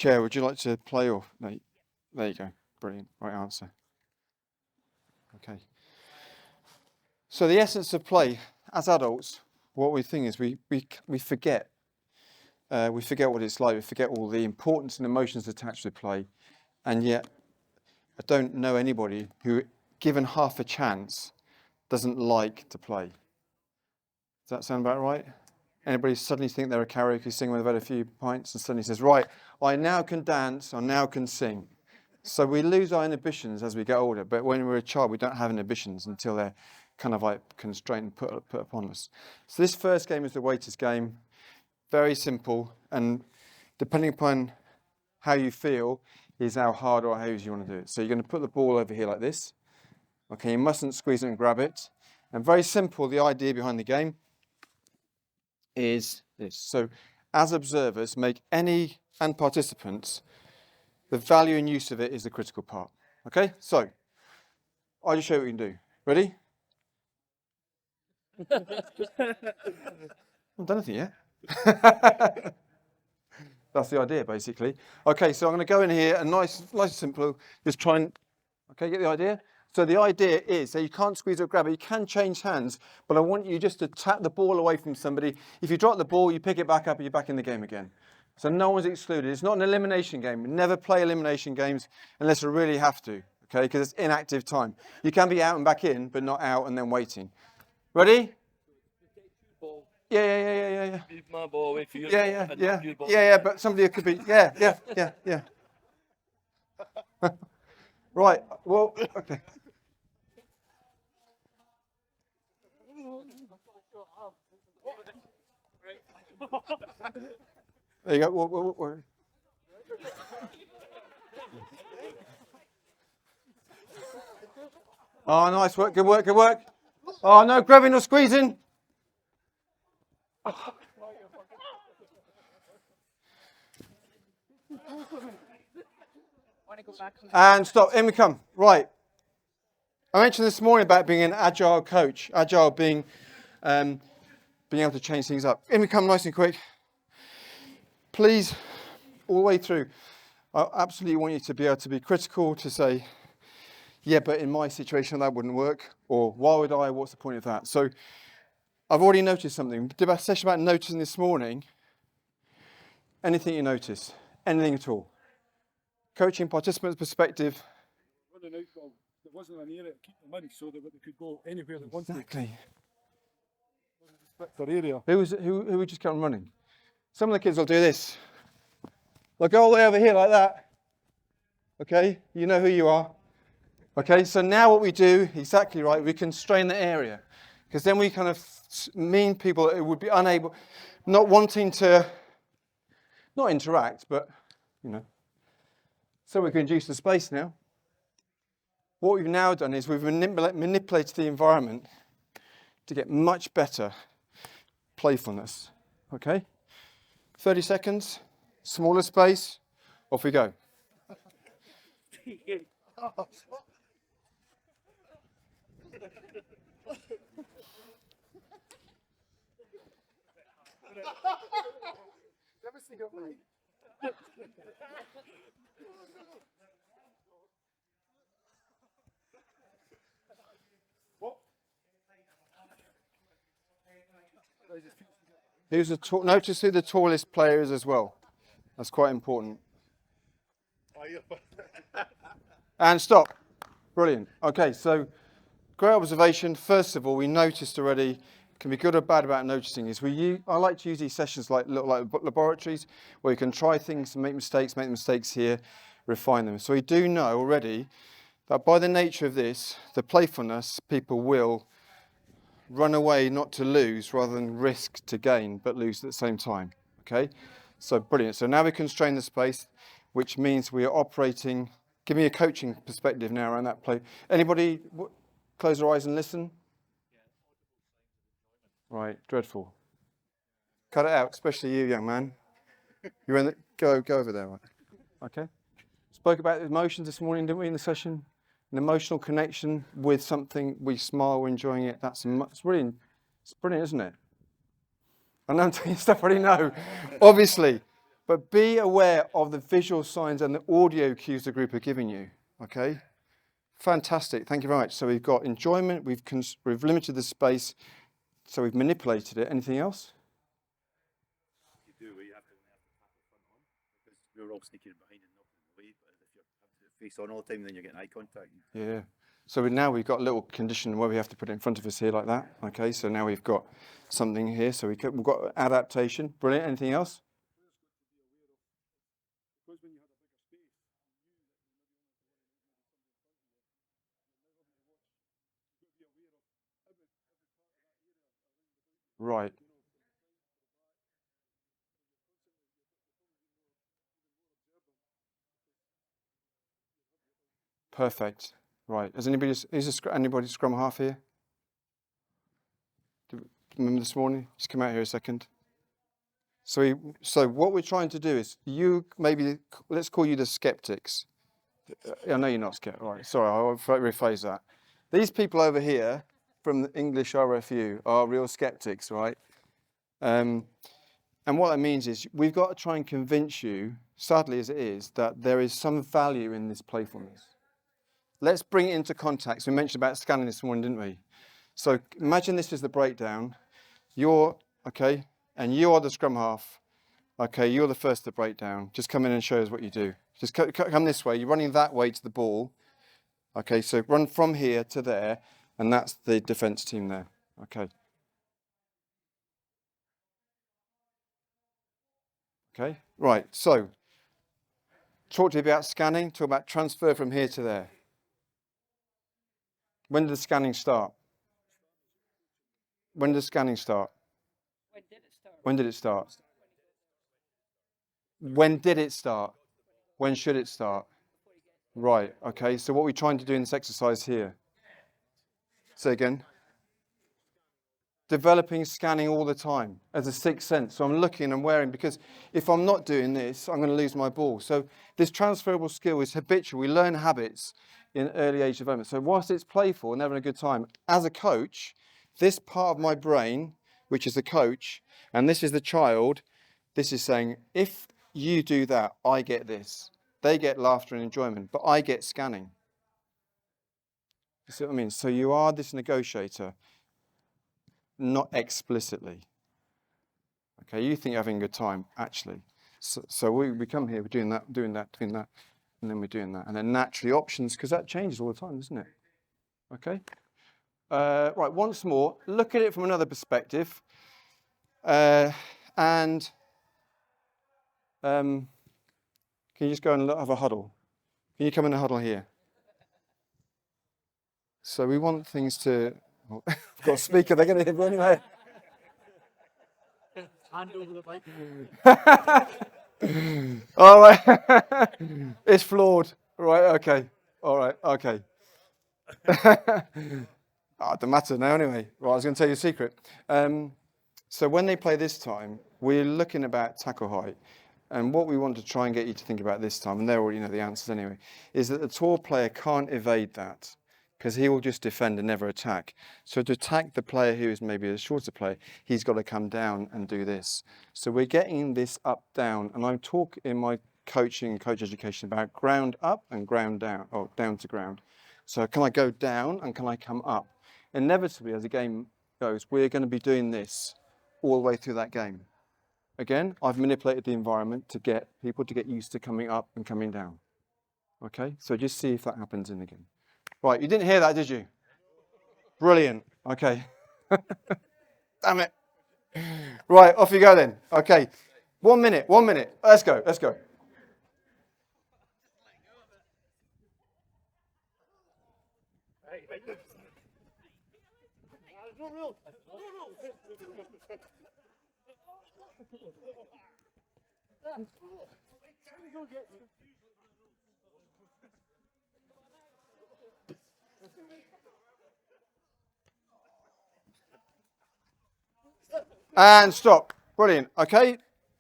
Chair, would you like to play or no? There you go. Brilliant. Right answer. Okay. So the essence of play, as adults, what we think is we forget. We forget what it's like. We forget all the importance and emotions attached to play. And yet, I don't know anybody who, given half a chance, doesn't like to play. Does that sound about right? Anybody suddenly think they're a karaoke singer when they've had a few pints and suddenly says, right, I now can dance, I now can sing. So we lose our inhibitions as we get older, but when we're a child, we don't have inhibitions until they're kind of like constrained and put upon us. So this first game is the waiter's game. Very simple, and depending upon how you feel is how hard or how easy you want to do it. So you're going to put the ball over here like this. Okay, you mustn't squeeze it and grab it. And very simple, the idea behind the game is this. So as observers, and participants, the value and use of it is the critical part. Okay, so I'll just show you what we can do. Ready? I haven't done anything yet. That's the idea, basically. Okay, so I'm going to go in here and nice and simple, just try and, okay, get the idea? So the idea is that you can't squeeze or grab it. You can change hands, but I want you just to tap the ball away from somebody. If you drop the ball, you pick it back up and you're back in the game again. So no one's excluded. It's not an elimination game. We never play elimination games unless we really have to, okay, because it's inactive time. You can be out and back in, but not out and then waiting. Ready? Yeah. Leave my ball away for you. Yeah, but somebody could be, yeah. Right, well, okay. There you go. Oh, nice work, good work. Oh, no grabbing or squeezing. And stop, in we come. Right. I mentioned this morning about being an agile coach. Agile being able to change things up. In we come nice and quick. Please, all the way through, I absolutely want you to be able to be critical, to say, yeah, but in my situation that wouldn't work, or why would I, what's the point of that? So I've already noticed something. We did a session about noticing this morning. Anything you notice, anything at all. Coaching participants' perspective. There wasn't an area to keep them in so that they could go anywhere they wanted. Exactly. Their area. Who would just keep on running? Some of the kids will do this. They'll go all the way over here like that. Okay, you know who you are. Okay, so now what we do, exactly right, we constrain the area. Because then we kind of mean people that would be unable, not wanting to, not interact, but, you know. So we can reduce the space now. What we've now done is we've manipulated the environment to get much better playfulness. Okay? 30 seconds, smaller space, off we go. Notice who the tallest player is as well. That's quite important. And stop. Brilliant. Okay, so great observation. First of all, we noticed already, can be good or bad about noticing, is I like to use these sessions like laboratories where you can try things and make the mistakes here, refine them. So we do know already that by the nature of this, the playfulness, people will run away not to lose rather than risk to gain, but lose at the same time. Okay? So brilliant. So now we constrain the space, which means we are operating. Give me a coaching perspective now around that play. Anybody close their eyes and listen? Right, dreadful. Cut it out, especially you, young man. You're in the, go over there. Right? Okay. Spoke about emotions this morning, didn't we, in the session? An emotional connection with something. We smile, we're enjoying it. It's brilliant, isn't it? I know I'm telling you stuff I already know, obviously. But be aware of the visual signs and the audio cues the group are giving you, okay? Fantastic, thank you very much. So we've got enjoyment, we've limited the space, so we've manipulated it. Anything else? You do, where you have to tackle front on, because we're all sneaking behind and knocking away, but if you're face on all the time, then you're getting eye contact. Yeah. So now we've got a little condition where we have to put it in front of us here like that. Okay, so now we've got something here. So we've got adaptation. Brilliant. Anything else? Because when you had a bigger space, you knew that you maybe only wanted somebody in front of you, and you've got to be aware of every part of that area around the boat. Right. Perfect. Right. Is anybody scrum half here? Do you remember this morning? Just come out here a second. So what we're trying to do is let's call you the skeptics. I know you're not skeptics. Right. Sorry, I'll rephrase that. These people over here from the English RFU are real skeptics, right? And what that means is we've got to try and convince you, sadly as it is, that there is some value in this playfulness. Let's bring it into context. We mentioned about scanning this morning, didn't we? So imagine this is the breakdown. You're, okay, and you are the scrum half. Okay, you're the first to break down. Just come in and show us what you do. Just come this way. You're running that way to the ball. Okay, so run from here to there, and that's the defence team there. Okay. Okay, right, so talk to you about scanning, talk about transfer from here to there. When did the scanning start? When did the scanning start? When did it start? When did it start? When should it start? Right, okay, so what we're trying to do in this exercise here. Say again. Developing scanning all the time as a sixth sense. So I'm looking and wearing, because if I'm not doing this, I'm going to lose my ball. So this transferable skill is habitual. We learn habits in early age development. So whilst it's playful and having a good time, as a coach, this part of my brain, which is the coach, and this is the child, this is saying, if you do that, I get this. They get laughter and enjoyment, but I get scanning. You see what I mean? So you are this negotiator. Not explicitly. Okay, you think you're having a good time, actually. So we come here, we're doing that, and then we're doing that. And then naturally options, because that changes all the time, doesn't it? Okay? Right, once more, look at it from another perspective. Can you just go and have a huddle? Can you come in a huddle here? So we want things to... Oh, I've got a speaker, they're going to hear me anyway. Hand over the mic. All right. It's flawed. Right, okay. All right, okay. It doesn't matter now anyway. Right, I was going to tell you a secret. So when they play this time, we're looking about tackle height. And what we want to try and get you to think about this time, and they already know the answers anyway, is that the tall player can't evade that, because he will just defend and never attack. So to attack the player who is maybe a shorter player, he's got to come down and do this. So we're getting this up, down, and I talk in my coaching and coach education about ground up and ground down, or down to ground. So can I go down and can I come up? Inevitably, as the game goes, we're going to be doing this all the way through that game. Again, I've manipulated the environment to get people to get used to coming up and coming down. Okay, so just see if that happens in the game. Right, you didn't hear that, did you? Brilliant. Okay. Damn it. Right, off you go then. Okay. 1 minute. Let's go. And stop. Brilliant. Okay.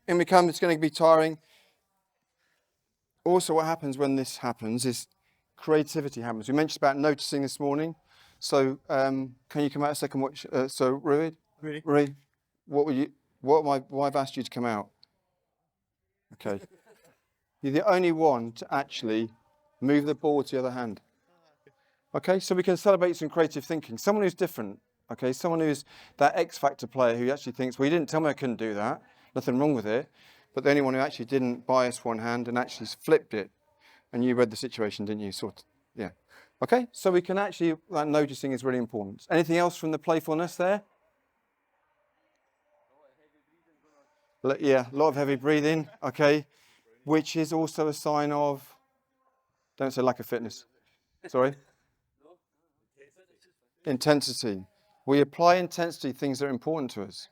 In we come. It's going to be tiring. Also, what happens when this happens is creativity happens. We mentioned about noticing this morning. So, can you come out a second? So, Rui, what I've asked you to come out. Okay. You're the only one to actually move the ball to the other hand. Okay, so we can celebrate some creative thinking. Someone who's different, okay, someone who's that X factor player who actually thinks, well, you didn't tell me I couldn't do that, nothing wrong with it, but the only one who actually didn't bias one hand and actually flipped it, and you read the situation, didn't you? Sort of, yeah. Okay, so we can actually, that noticing is really important. Anything else from the playfulness there? Yeah, a lot of heavy breathing, okay, which is also a sign of, don't say lack of fitness, sorry. Intensity. We apply intensity to things that are important to us.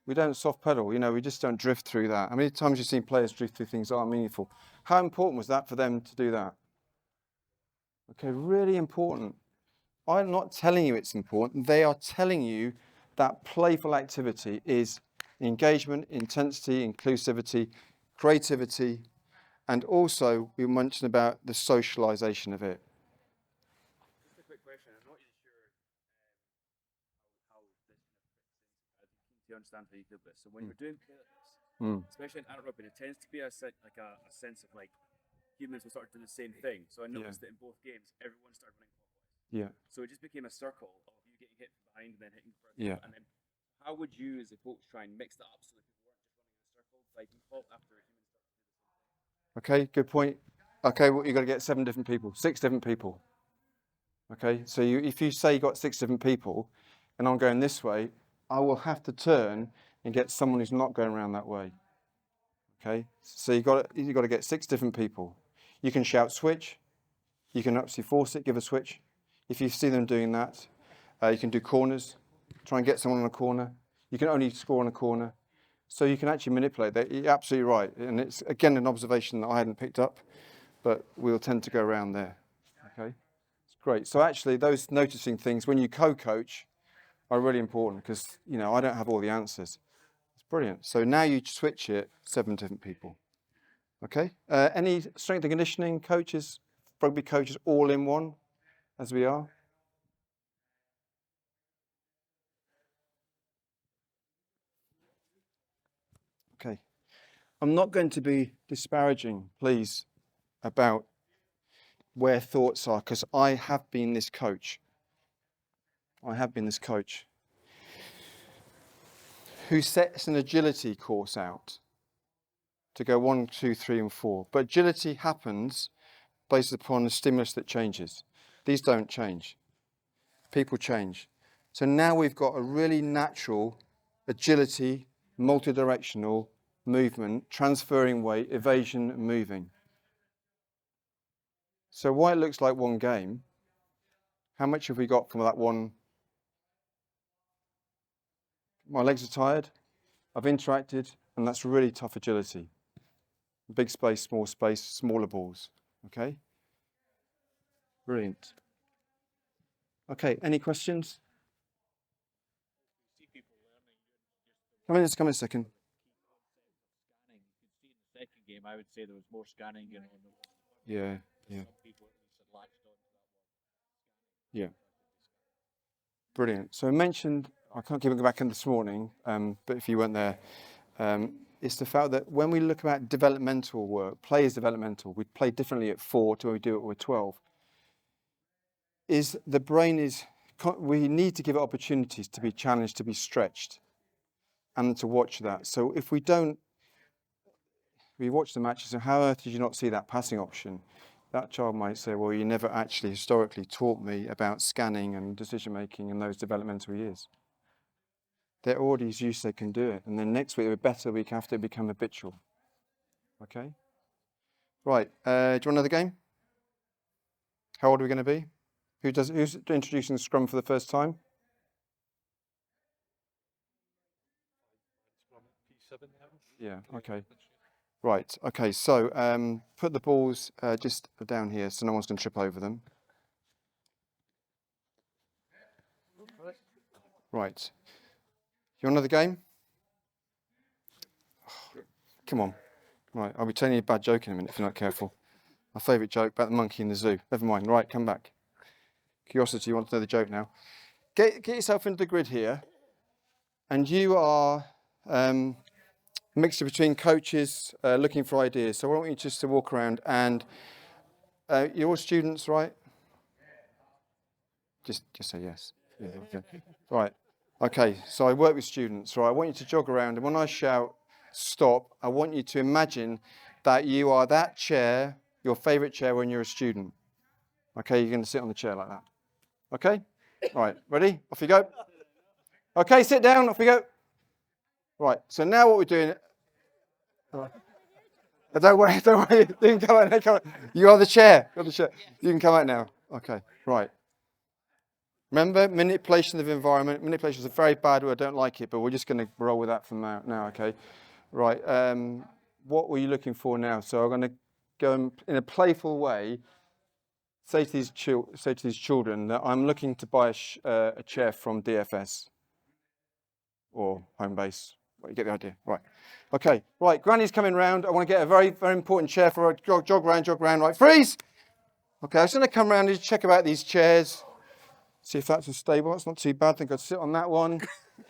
We don't soft pedal, you know, we just don't drift through that. How many times have you seen players drift through things that aren't meaningful? How important was that for them to do that? Okay, really important. I'm not telling you it's important. They are telling you that playful activity is engagement, intensity, inclusivity, creativity, and also we mentioned about the socialization of it. Just a quick question. I'm not really sure how this kind of fits in. I'm keen to understand how you do this. So when you're doing playlists, especially in adult rugby, there tends to be a sense of like humans will start to do the same thing. So I noticed that in both games, everyone started running clockwise. Yeah. So it just became a circle of you getting hit from behind and then hitting front. Yeah. And then how would you as a coach try and mix that up so that people weren't just running in a circle by default after humans started to do the same thing? Okay, good point. Okay, well, you've got to get 7 different people, 6 different people. Okay, so if you say you got 6 different people and I'm going this way, I will have to turn and get someone who's not going around that way. Okay, so you've got to get 6 different people. You can shout switch, you can actually force it, give a switch. If you see them doing that, you can do corners, try and get someone on a corner. You can only score on a corner. So you can actually manipulate that. You're absolutely right. And it's, again, an observation that I hadn't picked up, but we'll tend to go around there. Okay, it's great. So actually, those noticing things when you co-coach are really important because, you know, I don't have all the answers. It's brilliant. So now you switch it, 7 different people. Okay, any strength and conditioning coaches, rugby coaches, all in one, as we are? Okay. I'm not going to be disparaging, please, about where thoughts are, because I have been this coach. I have been this coach who sets an agility course out to go 1, 2, 3, and 4. But agility happens based upon a stimulus that changes. These don't change. People change. So now we've got a really natural agility, multi-directional movement, transferring weight, evasion, and moving. So while it looks like one game, how much have we got from that one? My legs are tired, I've interacted, and that's really tough agility. Big space, smaller balls. Okay? Brilliant. Okay, any questions? Come in a second. Scanning. You could see in the second game, I would say there was more scanning going on. Yeah. Some people at least had latched on to that one. Yeah. Brilliant. So I mentioned, I can't keep it back in this morning, but if you weren't there, it's the fact that when we look at developmental work, play is developmental. We play differently at 4 to when we do it with 12. Is the brain is, we need to give it opportunities to be challenged, to be stretched, and to watch that. So if we watch the matches, and how on earth did you not see that passing option? That child might say, well, you never actually historically taught me about scanning and decision making in those developmental years. They're already used, they can do it. And then next week, they're better week after, it become habitual. Okay? Right, do you want another game? How old are we going to be? Who's introducing the scrum for the first time? Yeah, okay. Right, okay, so put the balls just down here so no one's going to trip over them. Right. You want another game? Oh, come on. Right, I'll be telling you a bad joke in a minute if you're not careful. My favourite joke about the monkey in the zoo. Never mind. Right, come back. Curiosity, you want to know the joke now? Get yourself into the grid here, and you are mixture between coaches looking for ideas. So I want you just to walk around and you're all students, right? Just say yes. Yeah, okay. Right. Okay, so I work with students, right? I want you to jog around, and when I shout stop, I want you to imagine that you are that chair, your favourite chair when you're a student. Okay, you're going to sit on the chair like that. Okay? Right, ready? Off you go. Okay, sit down, off we go. Right, so now what we're doing... Right. Don't worry, you can come out, come out. You are the chair, you're the chair. You can come out now. Okay, right. Remember, manipulation of environment. Manipulation is a very bad word, I don't like it, but we're just going to roll with that from now, okay? Right, what were you looking for now? So I'm going to go in a playful way, say to these children that I'm looking to buy a chair from DFS or home base. Well, you get the idea, right? Okay, right. Granny's coming round. I want to get a very, very important chair for her. Jog round. Right, freeze. Okay, I'm just going to come round and just check about these chairs. See if that's stable. It's not too bad. I think I'd sit on that one.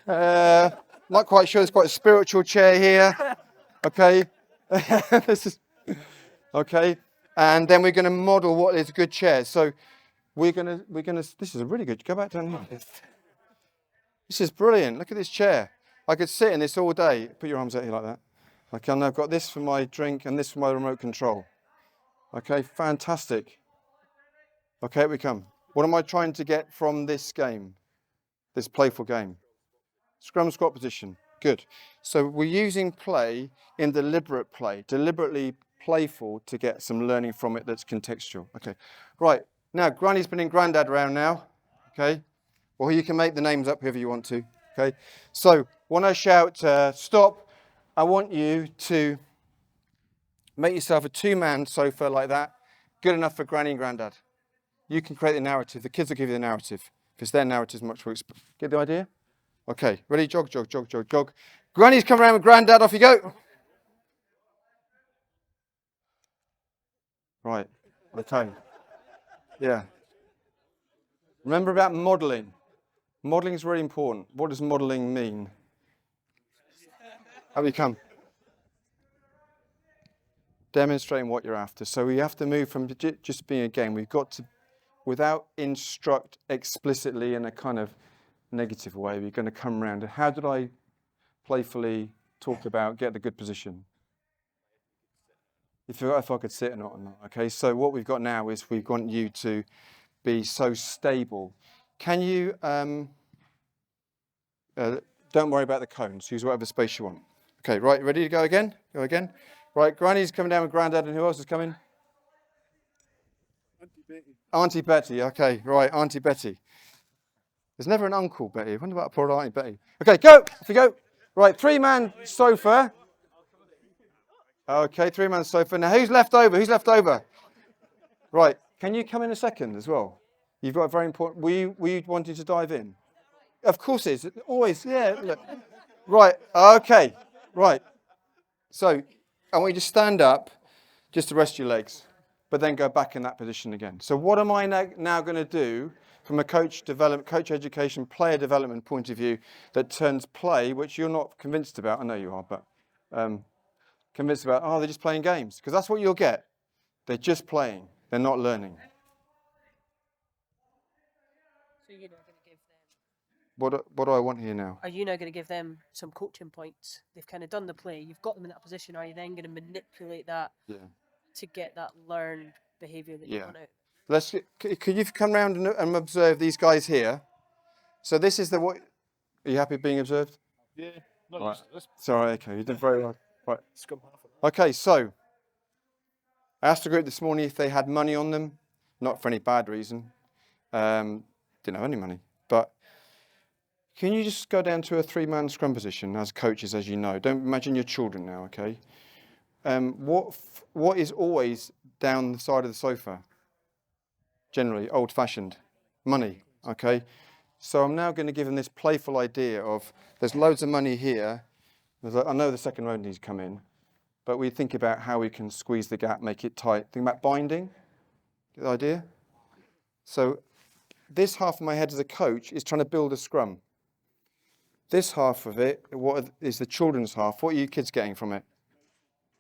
Not quite sure. It's quite a spiritual chair here. Okay, this is okay. And then we're going to model what is a good chair. So we're gonna. This is a really good. Go back down here. This is brilliant. Look at this chair. I could sit in this all day. Put your arms out here like that. Okay, and I've got this for my drink and this for my remote control. Okay, fantastic. Okay, here we come. What am I trying to get from this game? This playful game? Scrum squat position. Good. So we're using play in deliberate play, deliberately playful to get some learning from it that's contextual. Okay, right. Now, Granny's been in Grandad around now. Okay. Or you can make the names up whoever you want to. Okay. So when I shout stop, I want you to make yourself a two-man sofa like that. Good enough for Granny and Grandad. You can create the narrative. The kids will give you the narrative because their narrative is much more. Get the idea? Okay. Ready? Jog. Granny's come around with Grandad. Off you go. Right. Okay. Yeah. Remember about modelling. Modelling is really important. What does modelling mean? How do you come? Demonstrating what you're after. So we have to move from just being a game. We've got to, without instruct explicitly in a kind of negative way, we're going to come around. How did I playfully talk about get the good position? If I could sit or not. Okay, so what we've got now is we want you to be so stable. Can you, don't worry about the cones, use whatever space you want. Okay, right, ready to go again? Go again. Right, Granny's coming down with Grandad, and who else is coming? Auntie Betty. Auntie Betty, okay, right, Auntie Betty. There's never an Uncle Betty. I wonder about poor Auntie Betty. Okay, go, off you go. Right, three-man sofa. Okay, three-man sofa. Now, who's left over? Right, can you come in a second as well? You've got a very important... Were you wanting to dive in? Of course it is. Always, yeah. Look. Right, okay, right. So, I want you to stand up just to rest your legs, but then go back in that position again. So what am I now going to do from a coach education, player development point of view that turns play, which you're not convinced about, I know you are, but convinced about, they're just playing games. Because that's what you'll get. They're just playing. They're not learning. So you're not going to give them... What do I want here now? Are you now going to give them some coaching points? They've kind of done the play. You've got them in that position. Are you then going to manipulate that to get that learned behaviour that you want out? Could you come round and observe these guys here? So this is what... Are you happy being observed? Yeah. Not Right. used to this. Sorry, okay, you did very well. Right. Scum half of that. Okay, so I asked the group this morning if they had money on them, not for any bad reason. Didn't have any money, but can you just go down to a three-man scrum position as coaches, as you know? Don't imagine your children now, okay? What is always down the side of the sofa? Generally, old-fashioned money, okay? So I'm now going to give them this playful idea of there's loads of money here. I know the second row needs to come in, but we think about how we can squeeze the gap, make it tight. Think about binding. Get the idea? So this half of my head as a coach is trying to build a scrum. This half of it, is the children's half? What are you kids getting from it?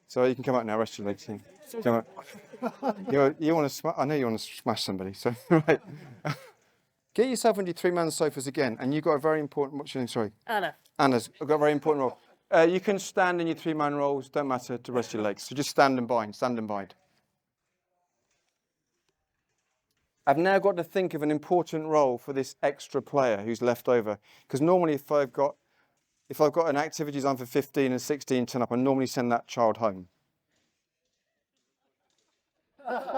So you can come out now, rest your legs. Come out. You want to? I know you want to smash somebody. So right, get yourself into 3-man sofas again, and you've got a very important. What's your name? Sorry, Anna. Anna's got a very important role. You can stand in your 3-man roles. Don't matter to rest your legs. So just stand and bind. Stand and bind. I've now got to think of an important role for this extra player who's left over. Because normally if I've got an activity designed for 15 and 16 turn up, I normally send that child home. I'm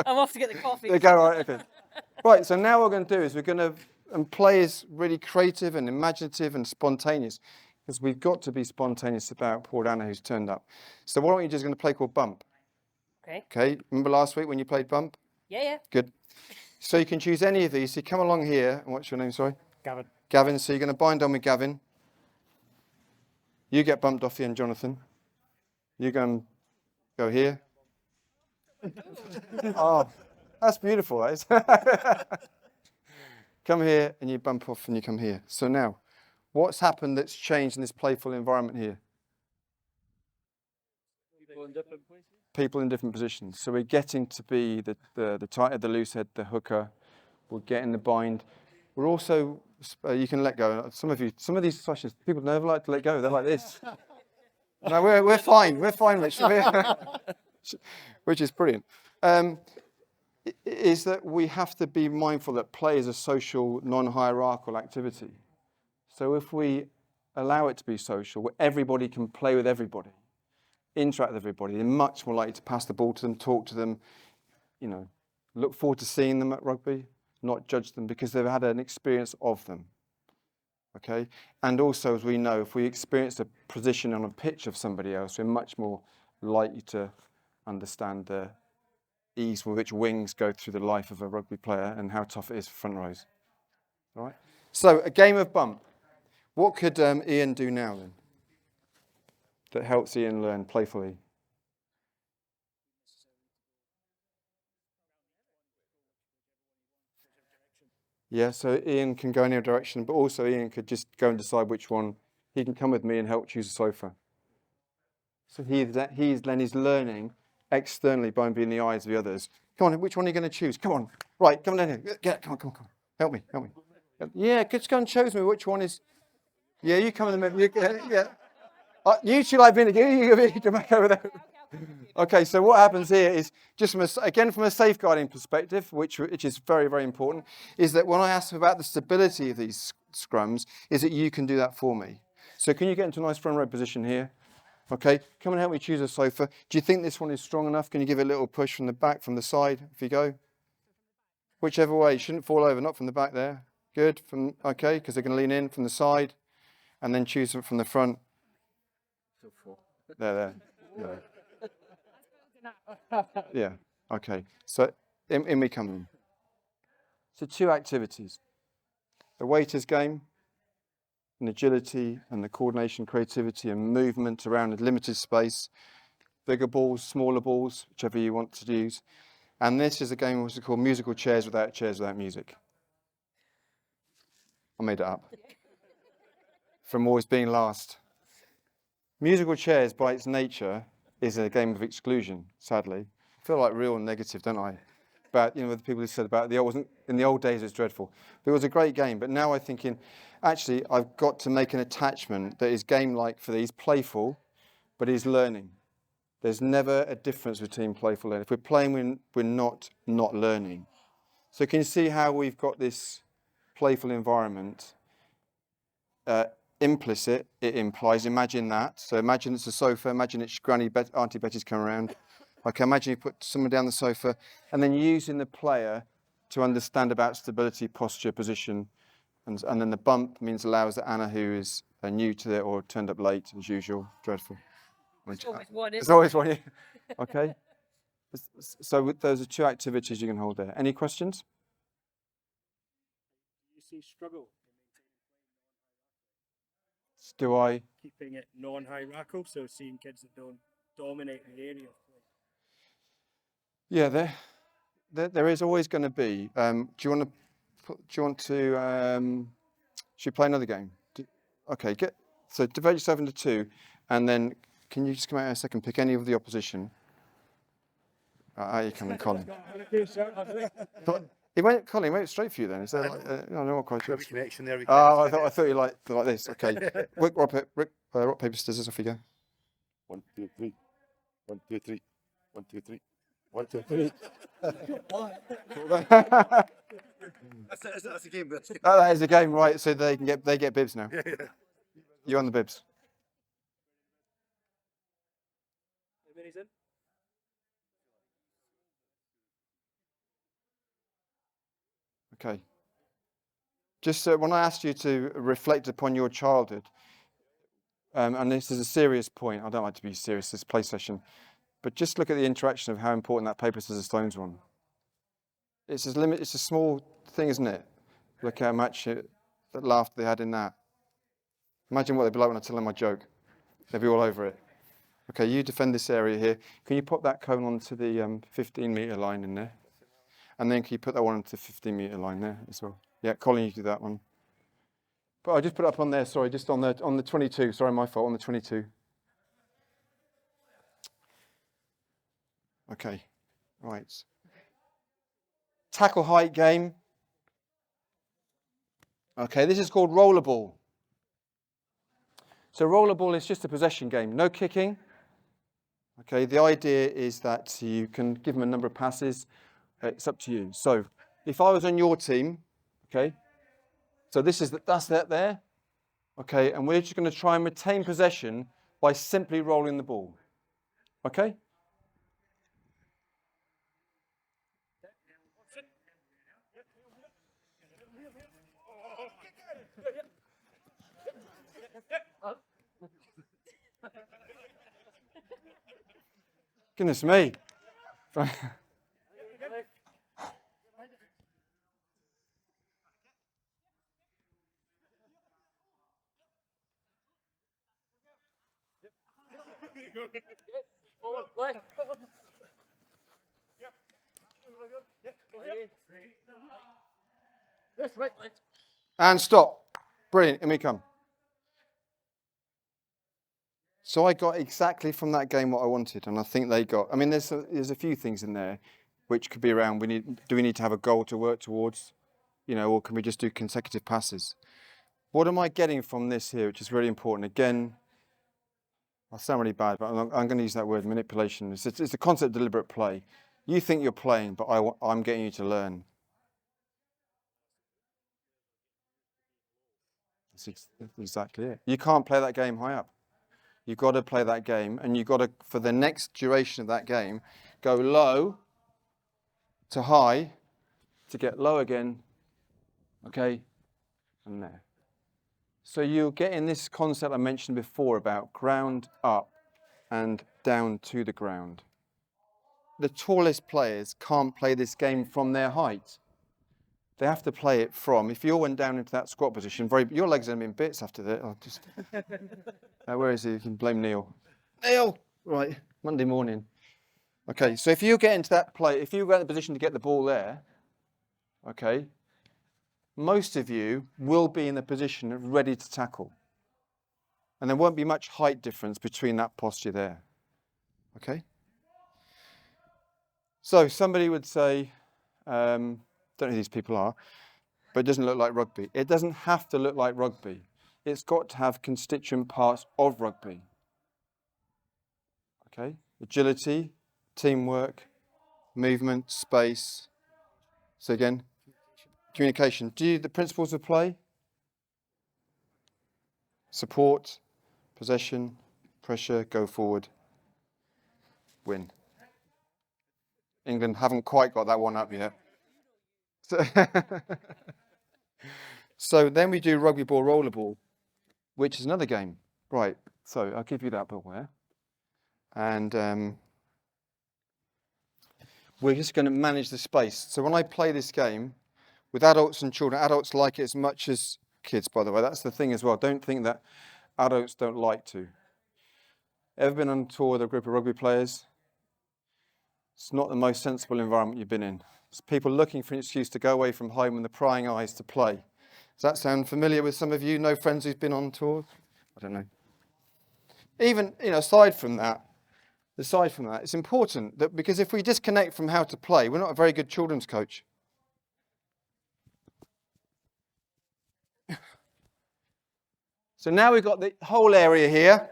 off to get the coffee. They go, right, okay. Right, so now what we're going to do is and play is really creative and imaginative and spontaneous. Because we've got to be spontaneous about poor Anna who's turned up. So why don't you just going to play called Bump? Okay, remember last week when you played Bump? Yeah. Good. So you can choose any of these. So you come along here. And what's your name, sorry? Gavin. Gavin. So you're going to bind on with Gavin. You get bumped off the end, Jonathan. You go here. Oh, that's beautiful, that is. Come here and you bump off and you come here. So now, what's happened that's changed in this playful environment here? People in different places. People in different positions. So we're getting to be the tight head, the loose head, the hooker. We're getting the bind. We're also, you can let go. Some of these sessions, people never like to let go. They're like this. No, we're fine. We're fine, Rich. Which is brilliant. Is that we have to be mindful that play is a social, non-hierarchical activity. So if we allow it to be social, where everybody can play with everybody, interact with everybody, they're much more likely to pass the ball to them, talk to them, look forward to seeing them at rugby, not judge them because they've had an experience of them. Okay? And also, as we know, if we experience a position on a pitch of somebody else, we're much more likely to understand the ease with which wings go through the life of a rugby player and how tough it is for front rows. All right? So, a game of bump. What could Ian do now then that helps Ian learn playfully? Yeah, so Ian can go in any direction, but also Ian could just go and decide which one. He can come with me and help choose a sofa. So he's learning externally by being the eyes of the others. Come on, which one are you going to choose? Come on. Right, come down here. Come on. Help me. Yeah, just go and choose me which one is. Yeah, you come in the middle. Yeah. You two like being you come back over there. Okay, so what happens here is just from a safeguarding perspective, which is very, very important, is that when I ask about the stability of these scrums, is that you can do that for me. So can you get into a nice front row position here? Okay, come and help me choose a sofa. Do you think this one is strong enough? Can you give it a little push from the back, from the side, if you go? Whichever way, you shouldn't fall over, not from the back there. Good, okay, because they're going to lean in from the side, and then choose it from the front. There. Yeah, okay. So in we come. So 2 activities. The waiters game, and agility and the coordination, creativity and movement around a limited space. Bigger balls, smaller balls, whichever you want to use. And this is a game which is called musical chairs without music. I made it up. From always being last. Musical chairs, by its nature, is a game of exclusion, sadly. I feel like real negative, don't I? But, with the people who said about it, in the old days it was dreadful. But it was a great game, but now I'm thinking, actually, I've got to make an attachment that is game-like for these, playful, but is learning. There's never a difference between playful and learning. If we're playing, we're not learning. So can you see how we've got this playful environment? Implicit, it implies, imagine that. So imagine it's a sofa, imagine it's Auntie Betty's come around. Okay, imagine you put someone down the sofa and then using the player to understand about stability, posture, position. And then the bump allows Anna, who is new to it or turned up late as usual, dreadful. There's always one. There's always one, yeah. Okay. So those are 2 activities you can hold there. Any questions? You see struggle Do I? keeping it non-hierarchical, so seeing kids that don't dominate the area of play. Yeah, there is always going to be. Do you want to Should we play another game? Okay, so divide yourself into two, and then can you just come out in a second, pick any of the opposition? How are you coming, Colin? Colin went straight for you then. Is there like, I don't know what quite. Connection there. Oh, I thought you like this. Okay. Rick, rock, paper, scissors, off you go. 1, 2, 3. 1, 2, 3. 1, 2, 3. 1, 2, 3. That's a game. That is a game, right? So they get bibs now. You're on the bibs. Okay. Just when I asked you to reflect upon your childhood, and this is a serious point. I don't like to be serious. This play session, but just look at the interaction of how important that paper, scissors, stones one. It's a small thing, isn't it? Look how much that laughter they had in that. Imagine what they'd be like when I tell them my joke. They'd be all over it. Okay, you defend this area here. Can you pop that cone onto the 15-metre line in there? And then can you put that one onto the 15-metre line there as well? Yeah, Colin, you do that one. But I just put it up on there, sorry, just on the 22. Sorry, my fault, on the 22. Okay, right. Tackle height game. Okay, this is called rollerball. So rollerball is just a possession game, no kicking. Okay, the idea is that you can give them a number of passes. It's up to you. So if I was on your team, okay, so that's that there, okay, and we're just going to try and retain possession by simply rolling the ball, okay? Goodness me. And stop. Brilliant. In we come. So I got exactly from that game what I wanted, and I think they got. I mean, there's a few things in there which could be around. Do we need to have a goal to work towards, or can we just do consecutive passes? What am I getting from this here, which is really important? Again, I sound really bad, but I'm going to use that word, manipulation. It's the concept of deliberate play. You think you're playing, but I'm getting you to learn. That's exactly it. You can't play that game high up. You've got to play that game, and you've got to, for the next duration of that game, go low to high to get low again, okay, and there. So you're getting this concept I mentioned before about ground up and down to the ground. The tallest players can't play this game from their height. They have to play it from, if you all went down into that squat position, your legs are going to be in bits after that. Where is he? You can blame Neil. Neil! Right, Monday morning. Okay, so if you get into that play, if you get in the position to get the ball there, okay, most of you will be in the position of ready to tackle. And there won't be much height difference between that posture there. Okay? So somebody would say, don't know who these people are, but it doesn't look like rugby. It doesn't have to look like rugby. It's got to have constituent parts of rugby. Okay? Agility, teamwork, movement, space. So again, communication. Do the principles of play? Support, possession, pressure, go forward, win. England haven't quite got that one up yet. So then we do rugby ball, rollerball, which is another game. Right, so I'll give you that ball there. And we're just going to manage the space. So when I play this game with adults and children, adults like it as much as kids, by the way. That's the thing as well. Don't think that adults don't like to. Ever been on tour with a group of rugby players? It's not the most sensible environment you've been in. It's people looking for an excuse to go away from home and the prying eyes to play. Does that sound familiar with some of you? No friends who've been on tours? I don't know. Even, aside from that, it's important that because if we disconnect from how to play, we're not a very good children's coach. So now we've got the whole area here.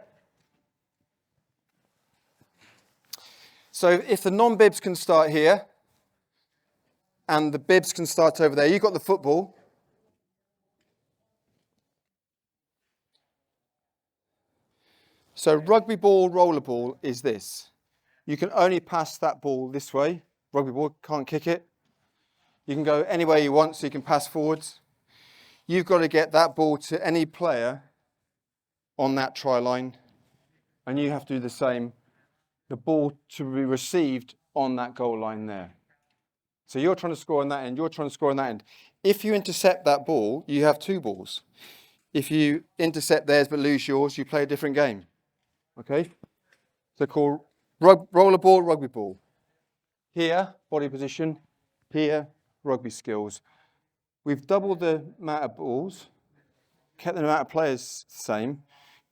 So if the non-bibs can start here, and the bibs can start over there, you've got the football. So rugby ball, roller ball is this. You can only pass that ball this way. Rugby ball, can't kick it. You can go anywhere you want, so you can pass forwards. You've got to get that ball to any player on that try line, and you have to do the same. The ball to be received on that goal line there. So you're trying to score on that end, you're trying to score on that end. If you intercept that ball, you have 2 balls. If you intercept theirs but lose yours, you play a different game. Okay? So called roller ball, rugby ball. Here, body position. Here, rugby skills. We've doubled the amount of balls, kept the amount of players the same,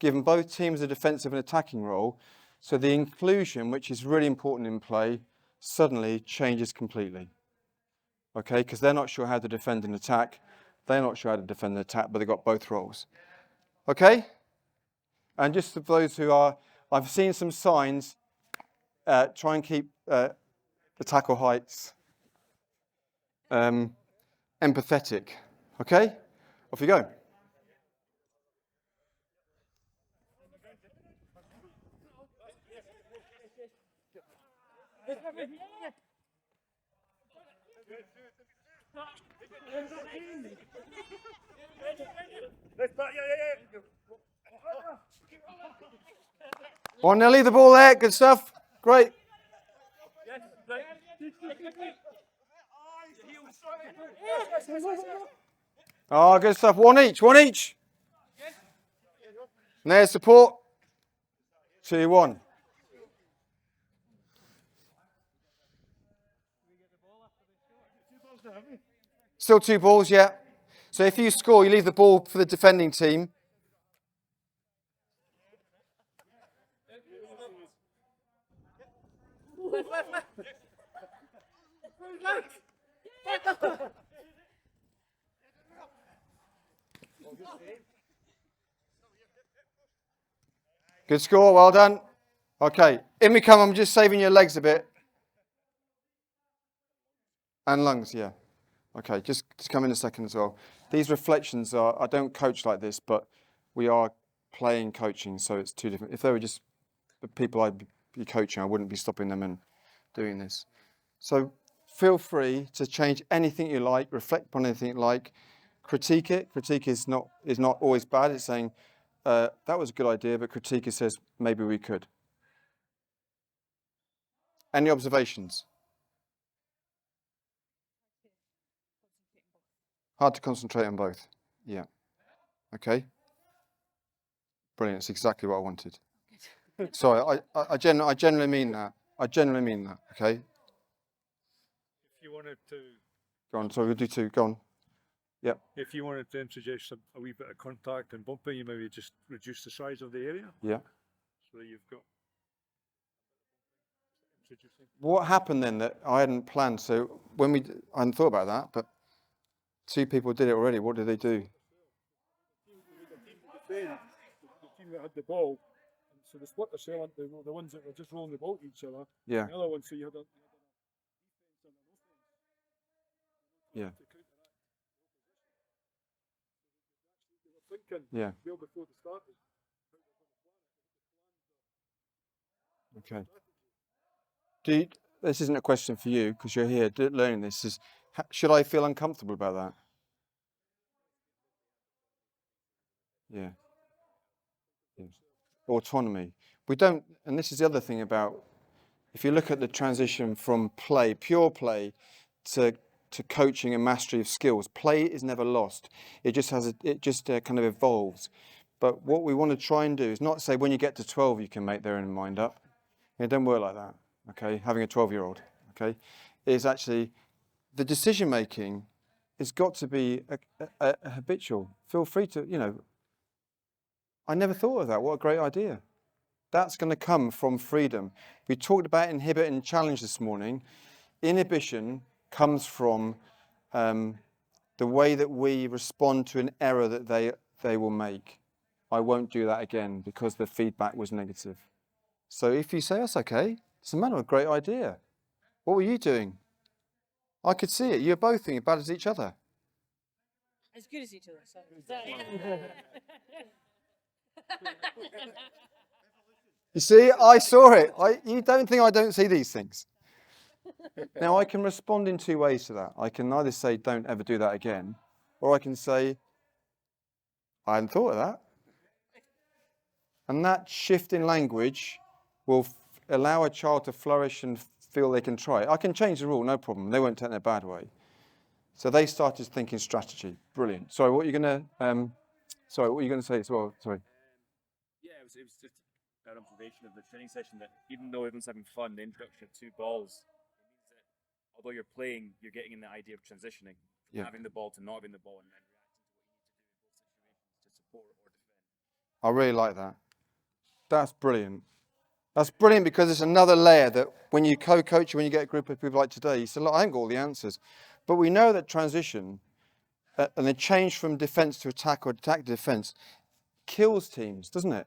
given both teams a defensive and attacking role, so the inclusion, which is really important in play, suddenly changes completely. Okay, because they're not sure how to defend and attack. They're not sure how to defend and attack, but they've got both roles. Okay? And just for those who are, I've seen some signs, try and keep the tackle heights empathetic. Okay? Off you go. One, now leave the ball there. Good stuff. Great. Oh, good stuff. One each. And there's support. 2-1. Still 2 balls, yeah. So if you score, you leave the ball for the defending team. Good score, well done. Okay, in we come. I'm just saving your legs a bit. And lungs, yeah. Okay, just come in a second as well. These reflections are, I don't coach like this, but we are playing coaching, so it's 2 different. If they were just the people I'd be coaching, I wouldn't be stopping them and doing this. So feel free to change anything you like, reflect upon anything you like, critique it. Critique is not always bad. It's saying, that was a good idea, but critique it says, maybe we could. Any observations? Hard to concentrate on both. Yeah. Okay. Brilliant. It's exactly what I wanted. Sorry, I generally mean that. Okay. If you wanted to. Go on. So we'll do 2. Go on. Yep. If you wanted to introduce a wee bit of contact and bumping, you maybe just reduce the size of the area. Yeah. So that you've got. What happened then that I hadn't planned? So I hadn't thought about that, but 2 people did it already. What did they do? The team that had the ball, so they split themselves into the ones that were just rolling the ball to each other. Yeah. The other one, so you had a Yeah. thinking Yeah. well before they started. Okay. This isn't a question for you because you're here learning this. Should I feel uncomfortable about that? Yeah. Autonomy. We don't, and this is the other thing about, if you look at the transition from pure play, to coaching and mastery of skills, play is never lost. It just kind of evolves. But what we want to try and do is not say when you get to 12 you can make their own mind up. It don't work like that. Okay, having a 12-year-old. Okay, is actually the decision making it's got to be a habitual. Feel free to, I never thought of that. What a great idea. That's going to come from freedom. We talked about inhibit and challenge this morning. Inhibition comes from the way that we respond to an error that they will make. I won't do that again because the feedback was negative. So if you say, that's okay, doesn't matter, a great idea. What were you doing? I could see it. You're both thinking bad as each other. As good as each other. So. You see, I saw it. You don't think I don't see these things. Now, I can respond in two ways to that. I can either say, don't ever do that again, or I can say, I hadn't thought of that. And that shift in language will allow a child to flourish and feel they can try it. I can change the rule, no problem. They won't take it in a bad way. So they started thinking strategy. Brilliant. Sorry, what are you going to say as well? Sorry. Yeah, it was just an observation of the training session that even though everyone's having fun, the introduction of two balls, it means that although you're playing, you're getting in the idea of transitioning from having the ball to not having the ball and then reacting to what you need to do in both situations to support or defend. I really like that. That's brilliant. That's brilliant because it's another layer that when you co-coach, when you get a group of people like today, you say, look, I haven't got all the answers. But we know that transition and the change from defence to attack or attack to defence kills teams, doesn't it?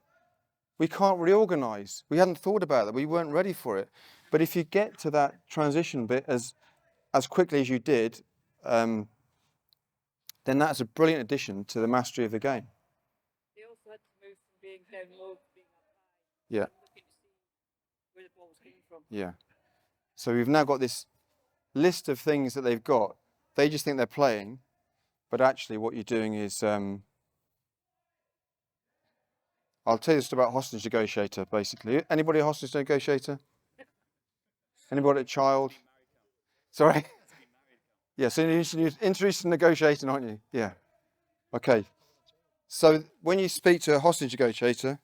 We can't reorganise. We hadn't thought about that. We weren't ready for it. But if you get to that transition bit as quickly as you did, then that's a brilliant addition to the mastery of the game. They also had to move from being down low to being up high. Yeah. Looking to see where the ball was coming from. Yeah. So we've now got this list of things that they've got. They just think they're playing, but actually what you're doing is, I'll tell you this about hostage negotiator, basically. Anybody a hostage negotiator? Anybody a child? Sorry? Yeah, so you're interested in negotiating, aren't you? Yeah. Okay. So when you speak to a hostage negotiator,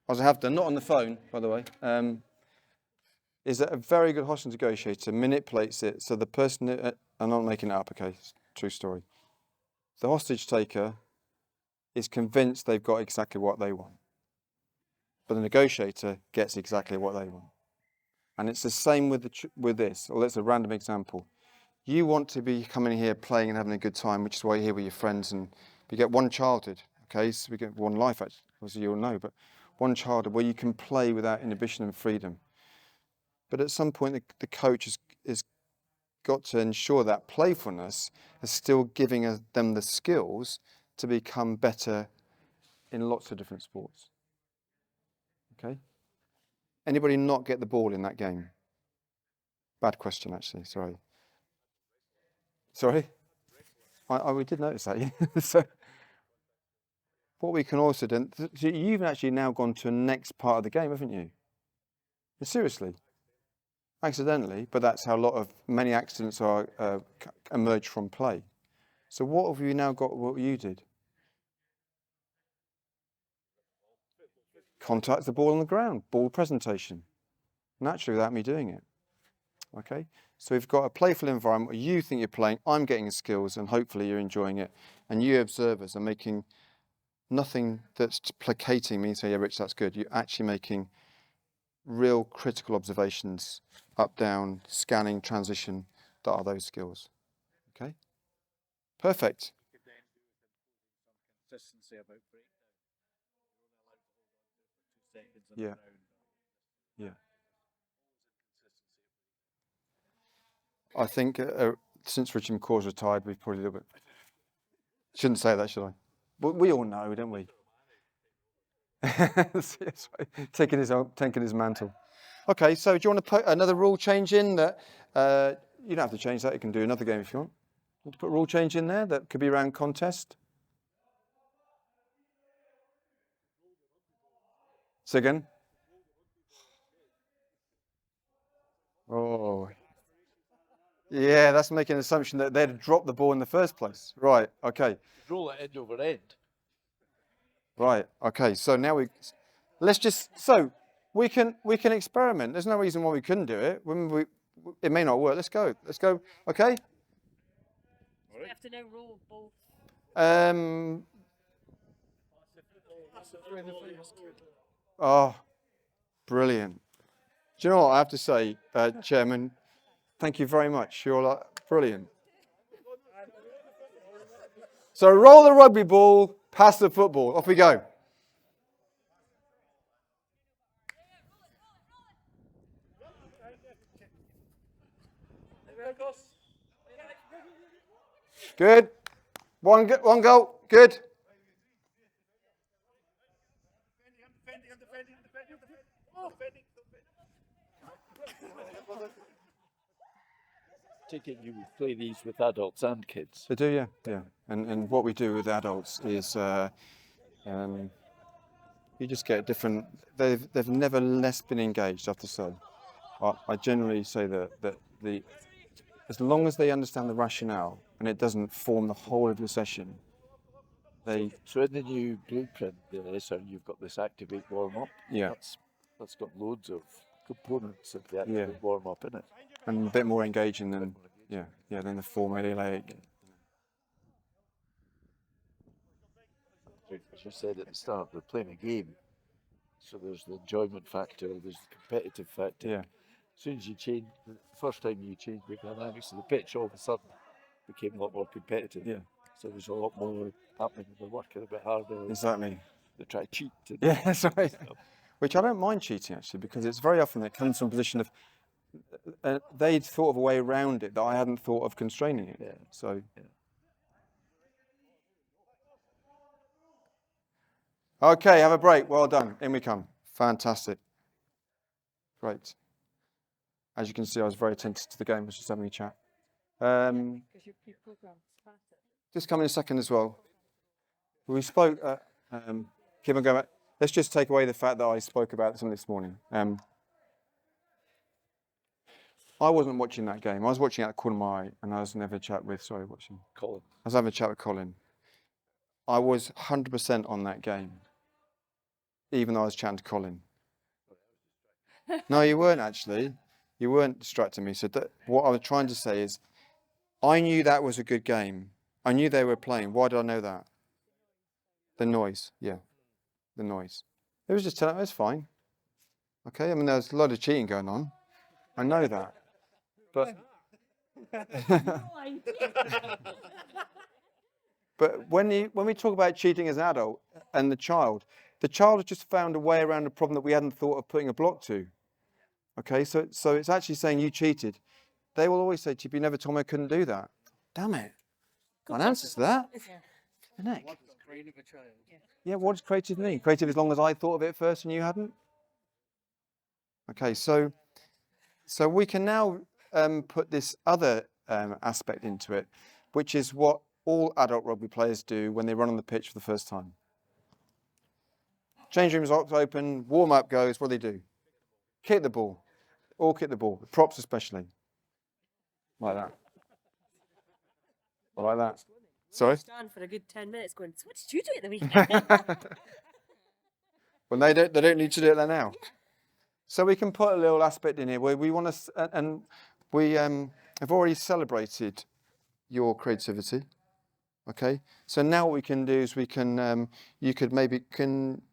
as I have done, not on the phone, by the way, is that a very good hostage negotiator manipulates it so the person, I'm not making it up, okay, true story. The hostage taker is convinced they've got exactly what they want. But the negotiator gets exactly what they want. And it's the same with this, or that's a random example. You want to be coming here playing and having a good time, which is why you're here with your friends, and we get one childhood, okay, so we get one life, actually, obviously you'll know, but one childhood where you can play without inhibition and freedom. But at some point, the coach has got to ensure that playfulness is still giving them the skills to become better in lots of different sports. Okay? Anybody not get the ball in that game? Bad question, actually. Sorry. Sorry? We did notice that. Yeah. So, what we can also do, so you've actually now gone to the next part of the game, haven't you? Seriously. Accidentally, but that's how many accidents are emerge from play. So what have you now got? What you did? Contact the ball on the ground, ball presentation. Naturally, without me doing it. Okay, so we've got a playful environment where you think you're playing, I'm getting skills, and hopefully you're enjoying it. And you observers are making nothing that's placating me and say, yeah, Rich, that's good. You're actually making real critical observations, up, down, scanning, transition, that are those skills. Okay? Perfect. You could then do some consistency about breakdown. You're only allowed to hold on to it for 2 seconds on Yeah. the ground. Yeah. I think since Richard McCaw's retired, we've probably a little bit. Shouldn't say that, should I? But we all know, don't we? Yes, right. Taking his mantle. Okay, so do you want to put another rule change in that? You don't have to change that. You can do another game if you want. Want to put a rule change in there that could be around contest? Say again. Oh. Yeah, that's making an assumption that they'd dropped the ball in the first place. Right, okay. Roll it end over end. Right, okay. So now we can experiment. There's no reason why we couldn't do it. It may not work. Let's go. Okay? We have to now roll both. Oh, brilliant. Do you know what I have to say, Chairman? Thank you very much. You're brilliant. So roll the rugby ball, pass the football. Off we go. Good. One goal. Good. Take it you play these with adults and kids. They do, yeah. And what we do with adults is you just get different. They've never less been engaged, I have to say. I generally say that as long as they understand the rationale and it doesn't form the whole of the session, So in the new blueprint, sir, you've got this activate warm up. Yeah. That's got loads of components of the activate warm up in it. And a bit more engaging than than the formulaic. As you said at the start, they're playing a game. So there's the enjoyment factor, there's the competitive factor. Yeah. As soon as you change, the first time you change the dynamics of the pitch, all of a sudden became a lot more competitive. Yeah. So there's a lot more happening. They're working a bit harder. Exactly. They try to cheat. Yeah, that's right. Which I don't mind cheating actually, because it's very often it comes from a position of they'd thought of a way around it that I hadn't thought of constraining it. Yeah. So. Yeah. Okay, have a break. Well done. In we come. Fantastic. Great. As you can see, I was very attentive to the game. I was just having a chat. Just come in a second as well. We spoke. Keep on going back. Let's just take away the fact that I spoke about something this morning. I wasn't watching that game. I was watching out the corner of my eye, and I was having a chat with. Colin. I was having a chat with Colin. I was 100% on that game, even though I was chatting to Colin. No, you weren't actually. You weren't distracting me. So what I was trying to say is, I knew that was a good game. I knew they were playing. Why did I know that? The noise. Yeah, the noise. It was just telling. It's fine. Okay. I mean, there's a lot of cheating going on. I know that. But but when we talk about cheating as an adult and the child has just found a way around a problem that we hadn't thought of putting a block to. Okay, so it's actually saying you cheated. They will always say to you, "You never told me I couldn't do that." Damn it! Got an answer to that. Nick. Yeah, what does creative mean? Creative as long as I thought of it first and you hadn't? Okay, so we can now put this other aspect into it, which is what all adult rugby players do when they run on the pitch for the first time. Change rooms open, warm up goes, what do? Kick the ball. All kick the ball, the props especially. Like that. Like that. Sorry? Stand for a good 10 minutes going, so what did you do at the weekend? Well, they don't need to do it there now. So we can put a little aspect in here where we want to, and we have already celebrated your creativity. Okay. So now what we can do is we can, you could maybe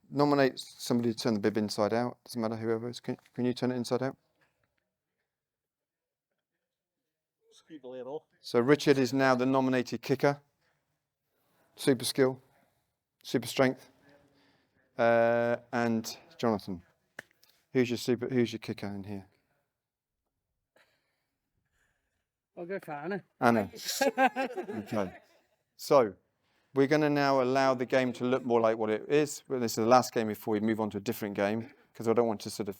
nominate somebody to turn the bib inside out. Doesn't matter whoever it is. Can you turn it inside out? So Richard is now the nominated kicker. Super skill, super strength, and Jonathan. Who's your kicker in here? I'll go for Anna. Anna. Okay. So we're going to now allow the game to look more like what it is. Well, this is the last game before we move on to a different game, because I don't want to sort of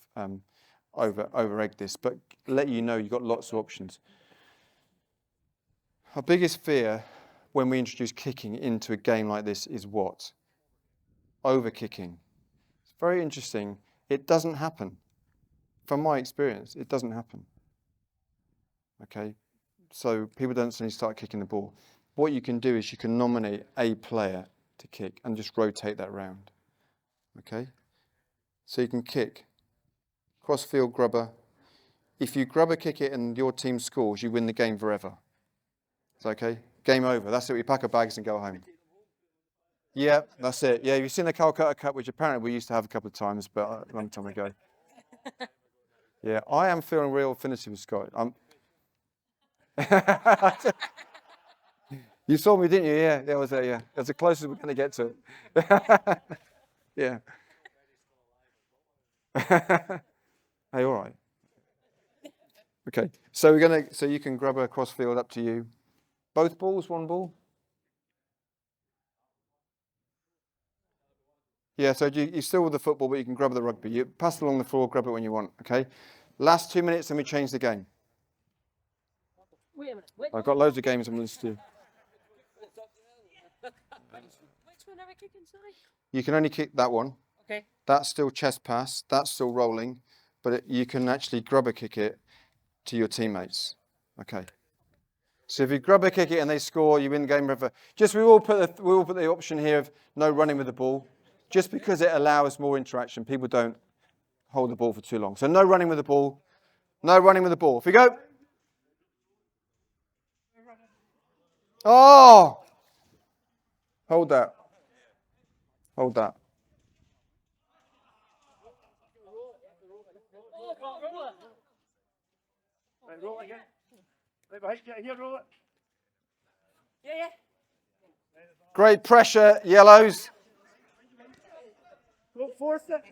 over egg this, but let you know you've got lots of options. Our biggest fear when we introduce kicking into a game like this is what? Over kicking. It's very interesting. It doesn't happen. From my experience, it doesn't happen. Okay? So people don't suddenly start kicking the ball. What you can do is you can nominate a player to kick and just rotate that round. Okay? So you can kick. Cross-field grubber. If you grubber kick it and your team scores, you win the game forever. Is that okay? game over. That's it. We pack our bags and go home. Yeah, that's it. Yeah, you've seen the Calcutta Cup, which apparently we used to have a couple of times, but a long time ago. Yeah, I am feeling real affinity with Scott. You saw me, didn't you? Yeah, that was yeah. That's the closest we're going to get to it. Yeah. Hey, all right. Okay, so we're gonna. So you can grab a crossfield, up to you. Both balls, one ball. Yeah. So you still with the football, but you can grab the rugby. You pass it along the floor, grab it when you want. Okay. Last 2 minutes, and we change the game. Wait a minute. Which I've got loads of games I'm listed. one are we kicking, sorry? You can only kick that one. Okay. That's still chest pass. That's still rolling, but you can actually grab a kick it to your teammates. Okay. So if you grab a kick it and they score, you win the game forever. Just we will put the option here of no running with the ball, just because it allows more interaction. People don't hold the ball for too long. So no running with the ball. No running with the ball. If we go. Oh! Hold that. Hold that. Right, roll it again. Right behind you, here, roll it. Yeah. Great pressure, yellows. Don't force it.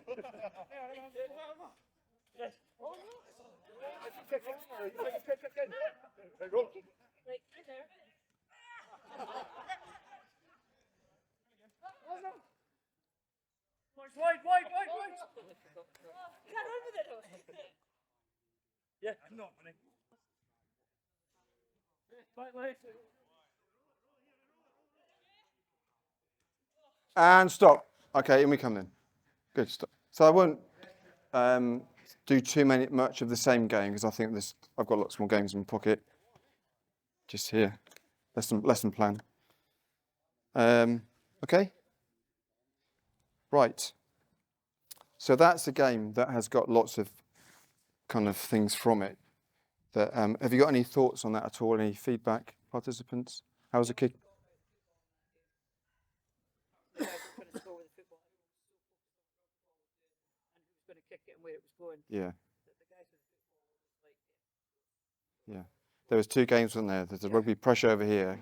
Right, roll. Right there. Wide. Can't run with it though. Yeah, no, money. Back leg. And stop. Okay, in we come then. Good. Stop. So I won't do much of the same game because I think I've got lots more games in my pocket. Just here, lesson plan. Okay. Right. So that's a game that has got lots of kind of things from it. That have you got any thoughts on that at all? Any feedback, participants? How's the kick? Going to score with the football. And who was going to kick it and where it was going. Yeah. The guys with the football was like. Yeah. There was 2 games, wasn't there? There's a rugby pressure over here.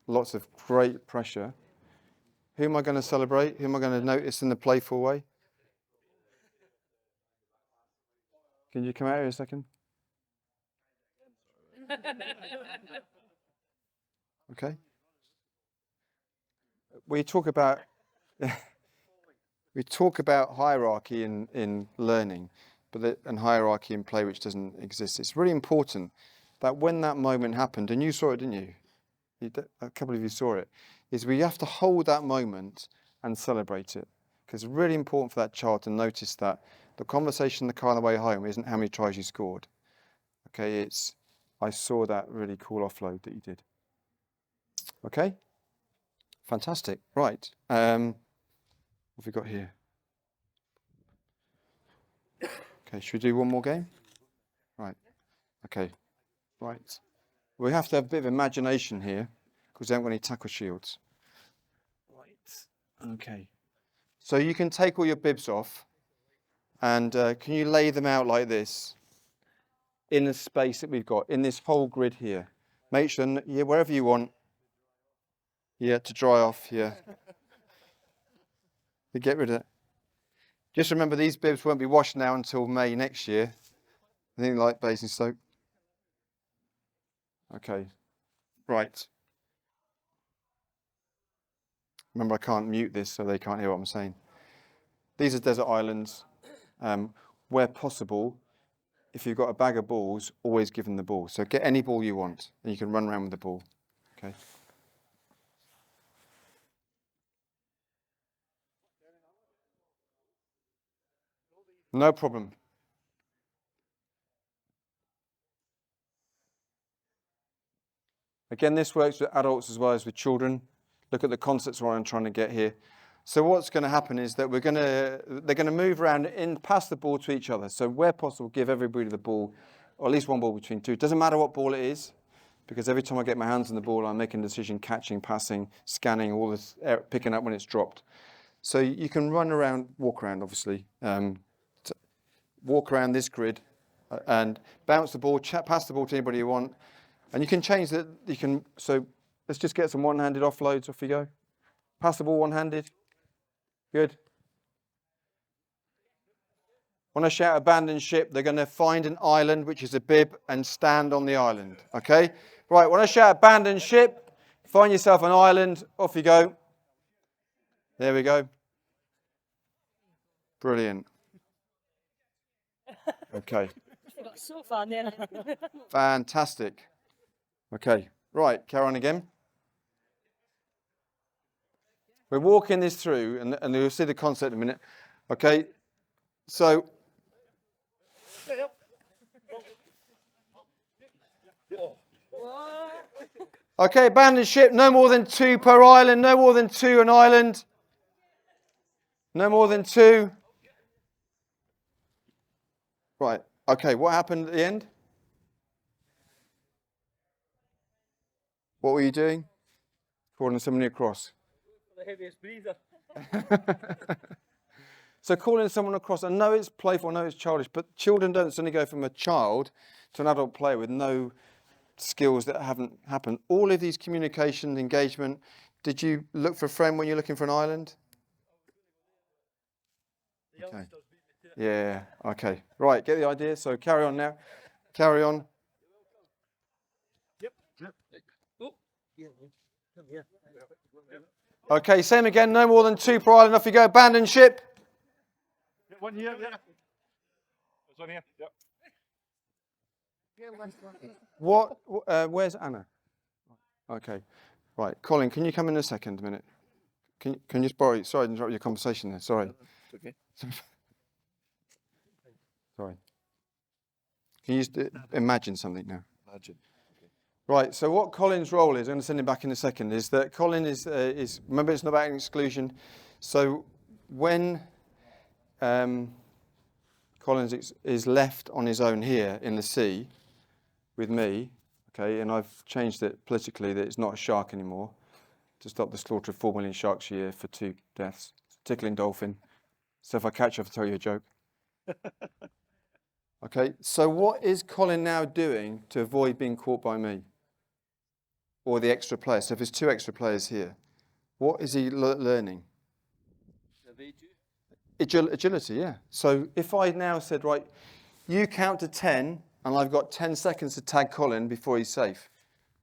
Lots of great pressure. Who am I going to celebrate? Who am I going to notice in the playful way? Can you come out here a second? Okay. We talk about hierarchy in learning, and hierarchy in play which doesn't exist. It's really important that when that moment happened, and you saw it, didn't you? A couple of you saw it. Is we have to hold that moment and celebrate it, because it's really important for that child to notice that the conversation in the car on the way home isn't how many tries you scored. Okay, it's I saw that really cool offload that you did. Okay, fantastic. Right, what have we got here? Okay, should we do one more game? Right. Okay. Right. We have to have a bit of imagination here because we haven't got any tackle shields. Right. Okay. So you can take all your bibs off, and can you lay them out like this in the space that we've got in this whole grid here? Make sure, wherever you want. Yeah, to dry off here. To get rid of it. Just remember, these bibs won't be washed now until May next year. Anything like basin soap. Okay. Right. Remember, I can't mute this so they can't hear what I'm saying. These are desert islands. Where possible, if you've got a bag of balls, always give them the ball. So get any ball you want, and you can run around with the ball. Okay. No problem. Again, this works with adults as well as with children. Look at the concepts what I'm trying to get here. So what's going to happen is that they're going to move around and pass the ball to each other. So where possible, give everybody the ball, or at least one ball between two. Doesn't matter what ball it is. because every time I get my hands on the ball, I'm making a decision, catching, passing, scanning, all this, picking up when it's dropped. So you can run around, walk around, obviously, walk around this grid and bounce the ball, pass the ball to anybody you want. And you can change that. So let's just get some one-handed offloads. Off you go. Pass the ball one-handed. Good. When I shout abandon ship, they're going to find an island, which is a bib, and stand on the island. Okay? Right, when I shout abandon ship, find yourself an island. Off you go. There we go. Brilliant. Okay. Got so far then. Fantastic. Okay. Right, carry on again. We're walking this through, and you'll see the concept in a minute. Okay. So... Okay, abandon ship, no more than 2 per island, no more than 2 an island. No more than 2. Right, okay, what happened at the end? What were you doing? Calling somebody across. The heaviest breather. So calling someone across, I know it's playful, I know it's childish, but children don't suddenly go from a child to an adult player with no skills that haven't happened. All of these communication, engagement. Did you look for a friend when you're looking for an island? Okay. Yeah, okay. Right, get the idea. So carry on now. Carry on. Okay, same again. No more than 2 per island. Off you go. Abandon ship. One here, yeah. There's one here, yep. What? Where's Anna? Okay. Right, Colin, can you come in a second, a minute? Can you just borrow? Sorry to interrupt your conversation there. Sorry. Okay. Sorry. Can you just imagine something now? Imagine. Right, so what Colin's role is, I'm going to send him back in a second, is that Colin is remember, it's not about exclusion. So when Collins is left on his own here in the sea with me, okay, and I've changed it politically that it's not a shark anymore to stop the slaughter of 4 million sharks a year for 2 deaths. Tickling dolphin. So if I catch you, I'll tell you a joke. Okay, so what is Colin now doing to avoid being caught by me? Or the extra player? So if there's 2 extra players here, what is he learning? Agility, yeah. So if I now said, right, you count to 10, and I've got 10 seconds to tag Colin before he's safe.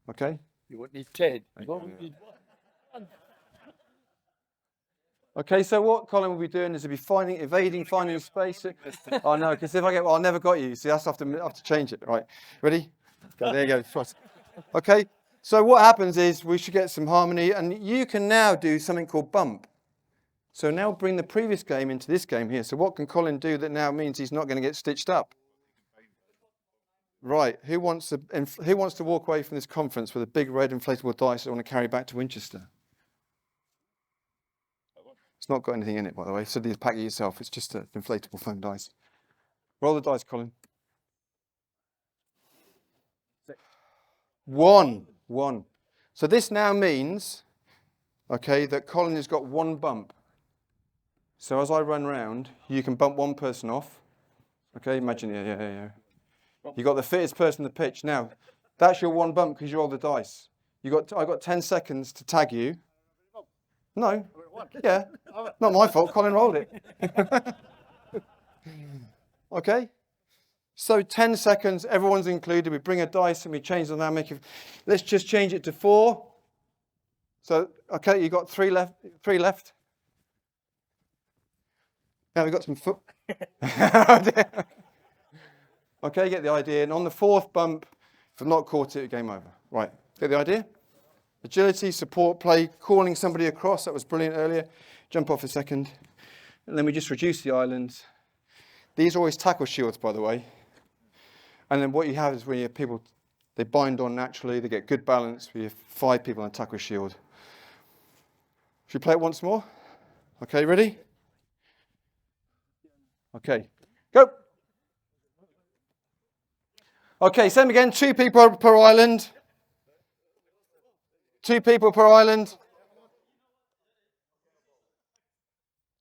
Okay? You won't need 10. You won't need 1. Okay, so what Colin will be doing is he'll be evading, finding space. Oh no, because if I get, well, I never got you. See, I have to change it. Right, ready? Go, there you go. Okay, so what happens is we should get some harmony, and you can now do something called bump. So now bring the previous game into this game here. So what can Colin do that now means he's not going to get stitched up? Right, who wants to walk away from this conference with a big red inflatable dice that I want to carry back to Winchester? It's not got anything in it, by the way, so you pack it yourself. It's just an inflatable foam dice. Roll the dice, Colin. 1. So this now means, okay, that Colin has got 1 bump. So as I run round, you can bump 1 person off. Okay, imagine, yeah. You got the fittest person on the pitch. Now, that's your 1 bump because you rolled the dice. I got 10 seconds to tag you. No. Yeah. Not my fault. Colin rolled it. Okay. So 10 seconds. Everyone's included. We bring a dice and we change the dynamic. Let's just change it to 4. So okay, you got 3 left. 3 left. Now we've got some foot. Okay, get the idea. And on the 4th bump, if I've not caught it, game over. Right. Get the idea? Agility, support, play, calling somebody across. That was brilliant earlier. Jump off a second. And then we just reduce the islands. These are always tackle shields, by the way. And then what you have is when you have people, they bind on naturally, they get good balance. We have 5 people on a tackle shield. Should we play it once more? Okay, ready? Okay, go. Okay, same again, 2 people per island. 2 people per island.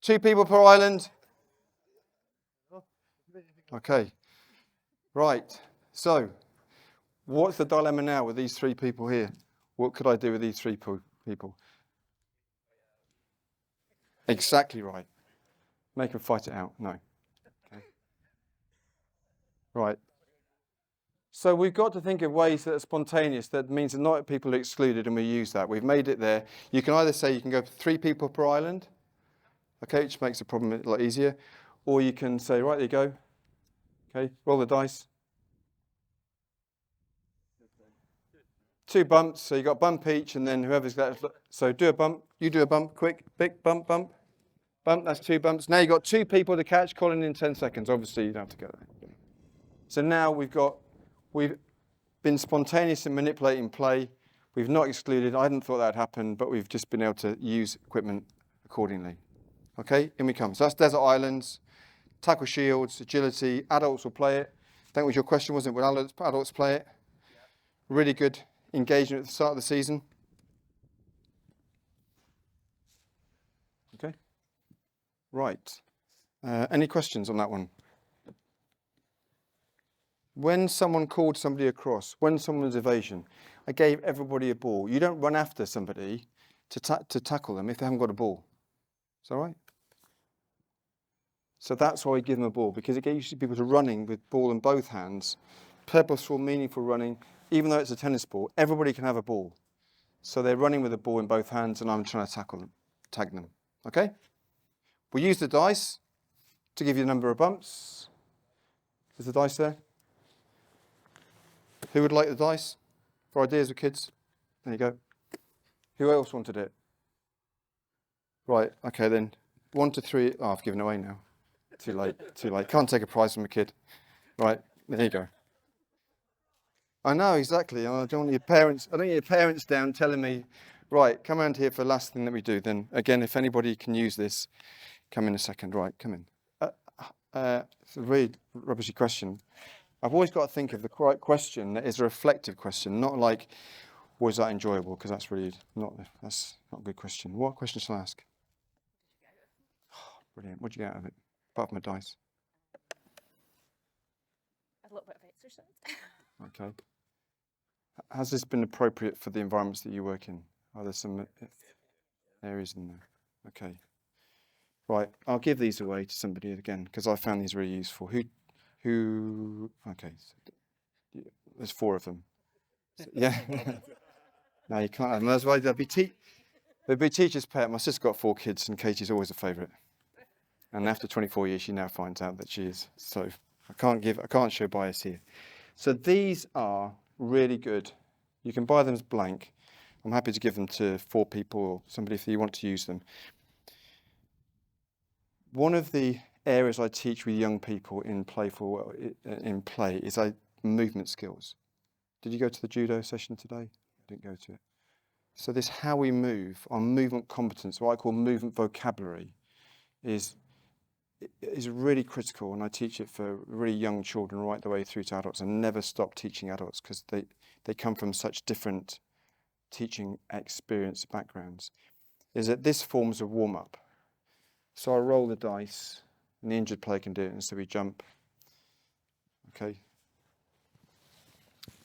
2 people per island. Okay. Right. So, what's the dilemma now with these 3 people here? What could I do with these 3 people? Exactly right. Make them fight it out. No. Okay. Right. So we've got to think of ways that are spontaneous. That means that not people are excluded, and we use that. We've made it there. You can either say you can go 3 people per island, okay, which makes the problem a lot easier, or you can say, right, there you go. Okay, roll the dice. 2 bumps, so you got bump each, and then whoever's got. So do a bump. You do a bump, quick, big bump, bump, bump. That's 2 bumps. Now you've got 2 people to catch. Calling in 10 seconds. Obviously, you don't have to go there. So now we've been spontaneous in manipulating play. We've not excluded. I hadn't thought that would happen, but we've just been able to use equipment accordingly. Okay, in we come. So that's desert islands, tackle shields, agility. Adults will play it. That was your question, wasn't it? Will adults play it? Really good engagement at the start of the season. Okay. Right. Any questions on that one? When someone called somebody across, when someone's evasion, I gave everybody a ball. You don't run after somebody to tackle them if they haven't got a ball. Is that right? So that's why we give them a ball, because it gets people to running with ball in both hands, purposeful, meaningful running. Even though it's a tennis ball, everybody can have a ball. So they're running with a ball in both hands, and I'm trying to tag them. Okay? We use the dice to give you a number of bumps. Is the dice there? Who would like the dice for ideas with kids? There you go. Who else wanted it? Right, okay then. 1 to 3. Oh, I've given away now. Too late, too late. Can't take a prize from a kid. Right, there you go. I know, exactly. I don't want your parents down telling me, right, come around here for the last thing that we do. Then, again, if anybody can use this, come in a second. Right, come in. It's a really rubbishy question. I've always got to think of the right question that is a reflective question, not like, was that enjoyable? Because that's not a good question. What question shall I ask? Oh, brilliant. What did you get out of it? Apart from a dice. A little bit of exercise. Okay. Has this been appropriate for the environments that you work in? Are there some areas in there? Okay. Right. I'll give these away to somebody again because I found these really useful. Who? Okay. So, there's 4 of them. So, yeah. No, you can't have them. That's why they'll be teacher's pet. My sister's got 4 kids, and Katie's always a favourite. And after 24 years, she now finds out that she is. So I can't show bias here. So these are really good. You can buy them as blank. I'm happy to give them to 4 people or somebody if you want to use them. One of the areas I teach with young people in play is movement skills. Did you go to the judo session today? I didn't go to it. So this how we move, our movement competence, what I call movement vocabulary, is really critical, and I teach it for really young children right the way through to adults. I never stop teaching adults because they come from such different teaching experience backgrounds. Is that this forms a warm-up. So I roll the dice, and the injured player can do it, and so we jump. Okay.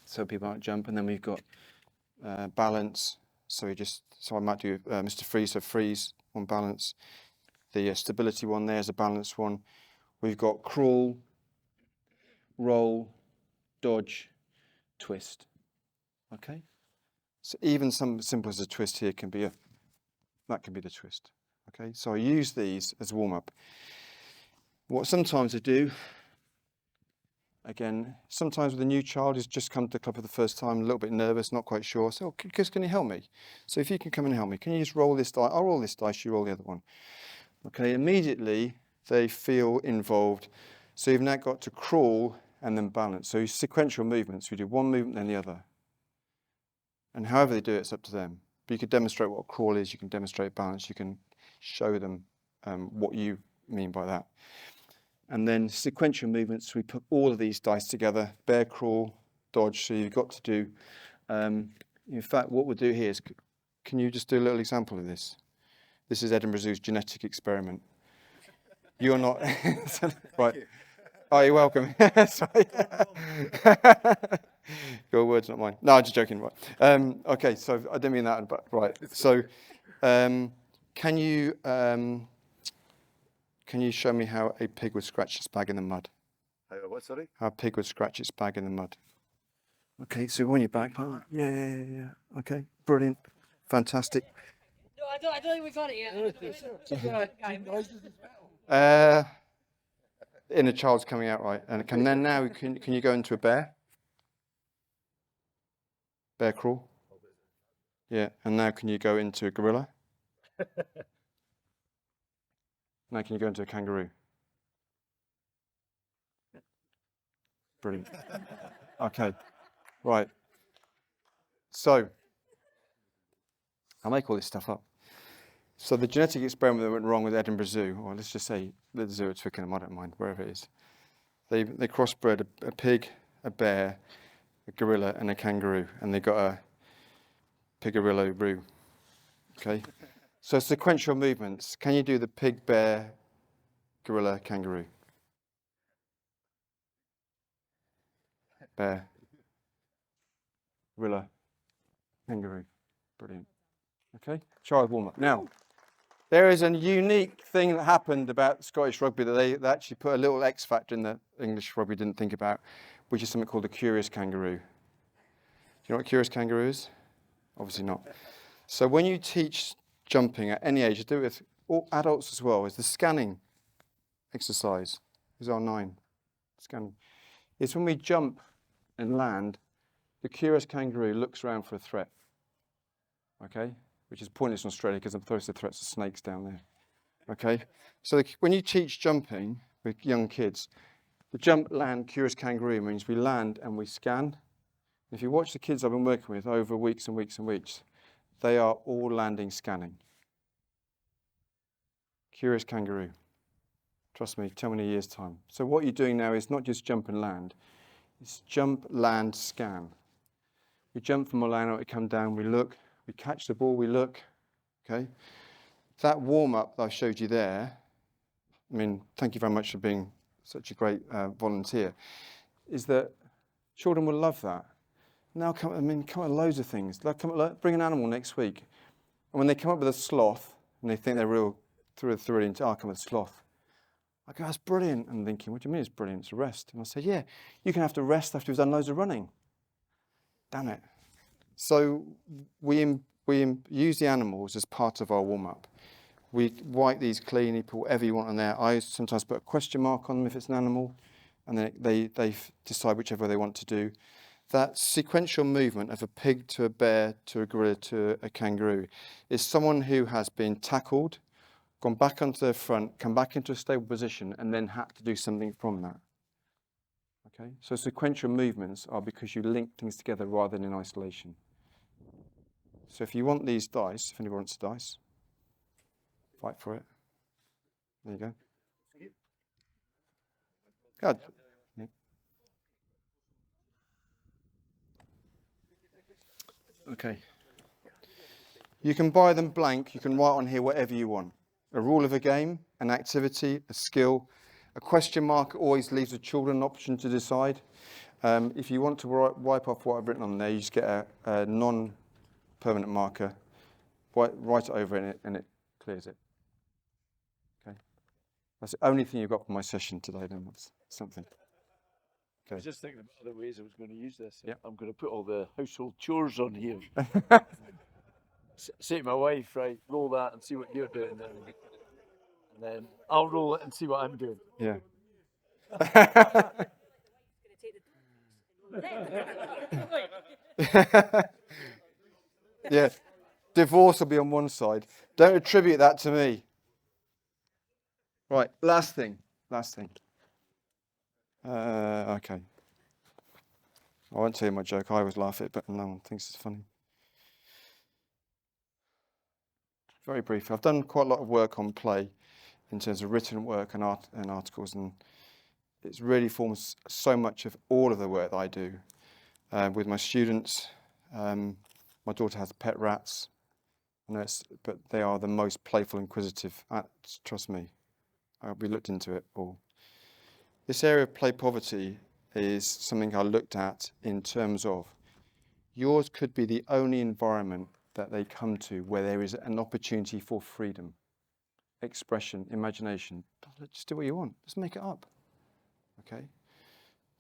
So people might jump, and then we've got balance. So I might do Mr. Freeze, so freeze on balance. The stability one there is a balanced one. We've got crawl, roll, dodge, twist. Okay. So even something simple as a twist here can be the twist. Okay. So I use these as warm up. What sometimes I do, again, sometimes with a new child who's just come to the club for the first time, a little bit nervous, not quite sure. So, can you help me? So if you can come and help me, can you just roll this dice? I'll roll this dice, you roll the other one. Okay, immediately they feel involved. So you've now got to crawl and then balance. So sequential movements. We do one movement, then the other. And however they do it, it's up to them. But you could demonstrate what a crawl is. You can demonstrate balance. You can show them what you mean by that. And then sequential movements, we put all of these dice together. Bear crawl, dodge. So you've got to do, in fact, what we'll do here is can you just do a little example of this? This is Edinburgh Zoo's genetic experiment. You're not right. Oh, you're welcome. Sorry. Your words, not mine. No, I'm just joking. Right. Okay, so I didn't mean that. But right. So, can you show me how a pig would scratch its bag in the mud? What, sorry? How a pig would scratch its bag in the mud. Okay, so on your back. Yeah. Okay, brilliant, fantastic. No, I don't think we got it yet. Inner child's coming out right, and then now can you go into a bear crawl? Yeah, and now can you go into a gorilla? Now can you go into a kangaroo? Brilliant. Okay, right. So I make all this stuff up. So the genetic experiment that went wrong with Edinburgh Zoo, or let's just say the zoo at Twickenham, I don't mind, wherever it is. They crossbred a pig, a bear, a gorilla, and a kangaroo, and they got a pig-gorilla-roo. Okay? So sequential movements. Can you do the pig, bear, gorilla, kangaroo? Bear, gorilla, kangaroo. Brilliant. Okay? Child warm-up. Now, there is a unique thing that happened about Scottish rugby that they actually put a little X factor in that English rugby didn't think about, which is something called the curious kangaroo. Do you know what curious kangaroo is? Obviously not. So when you teach jumping at any age, you do it with all adults as well, is the scanning exercise. Is our 9. Scanning. It's when we jump and land, the curious kangaroo looks around for a threat. Okay? Which is pointless in Australia because the threats are snakes down there. Okay? So when you teach jumping with young kids, the jump, land, curious kangaroo means we land and we scan. If you watch the kids I've been working with over weeks and weeks and weeks, they are all landing, scanning. Curious kangaroo. Trust me, tell me in a year's time. So what you're doing now is not just jump and land. It's jump, land, scan. We jump from a line, we come down, we look, we catch the ball, we look. Okay? That warm-up that I showed you there, I mean, thank you very much for being such a great volunteer, is that children will love that. Now come with loads of things. Bring an animal next week. And when they come up with a sloth, and they think they're real thoroughly into, I'll come with a sloth. I go, that's brilliant. And I'm thinking, what do you mean it's brilliant? It's a rest. And I say, yeah, you can have to rest after you've done loads of running. Damn it. So we use the animals as part of our warm-up. We wipe these clean, you put whatever you want on there. I sometimes put a question mark on them if it's an animal, and then they decide whichever they want to do. That sequential movement of a pig to a bear to a gorilla to a kangaroo is someone who has been tackled, gone back onto their front, come back into a stable position, and then had to do something from that. Okay? So sequential movements are because you link things together rather than in isolation. So if you want these dice, if anyone wants dice, fight for it. There you go. Good. Yeah. Okay. You can buy them blank. You can write on here whatever you want. A rule of a game, an activity, a skill. A question mark always leaves the children an option to decide. If you want to wipe off what I've written on there, you just get a non-permanent marker, write it over it, and it clears it. Okay. That's the only thing you've got for my session today, then. That's something. I was just thinking about other ways I was going to use this. Yeah. I'm going to put all the household chores on here. Say to my wife, right, roll that and see what you're doing. And then I'll roll it and see what I'm doing. Yeah. Yeah. Divorce will be on one side. Don't attribute that to me. Right, last thing. Okay. I won't tell you my joke. I always laugh at it, but no one thinks it's funny. Very briefly, I've done quite a lot of work on play in terms of written work and articles, and it really forms so much of all of the work that I do with my students. My daughter has pet rats. I know but they are the most playful, inquisitive. Trust me, we looked into it all. This area of play poverty is something I looked at in terms of yours could be the only environment that they come to where there is an opportunity for freedom, expression, imagination. Just do what you want. Just make it up. Okay?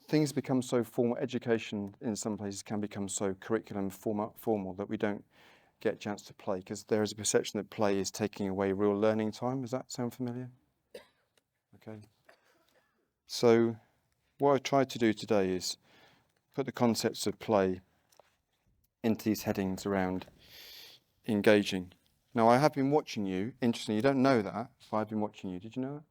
Things become so formal. Education in some places can become so curriculum formal that we don't get a chance to play, because there is a perception that play is taking away real learning time. Does that sound familiar? Okay. So what I've tried to do today is put the concepts of play into these headings around engaging. Now, I have been watching you. Interestingly, you don't know that, but I've been watching you. Did you know that?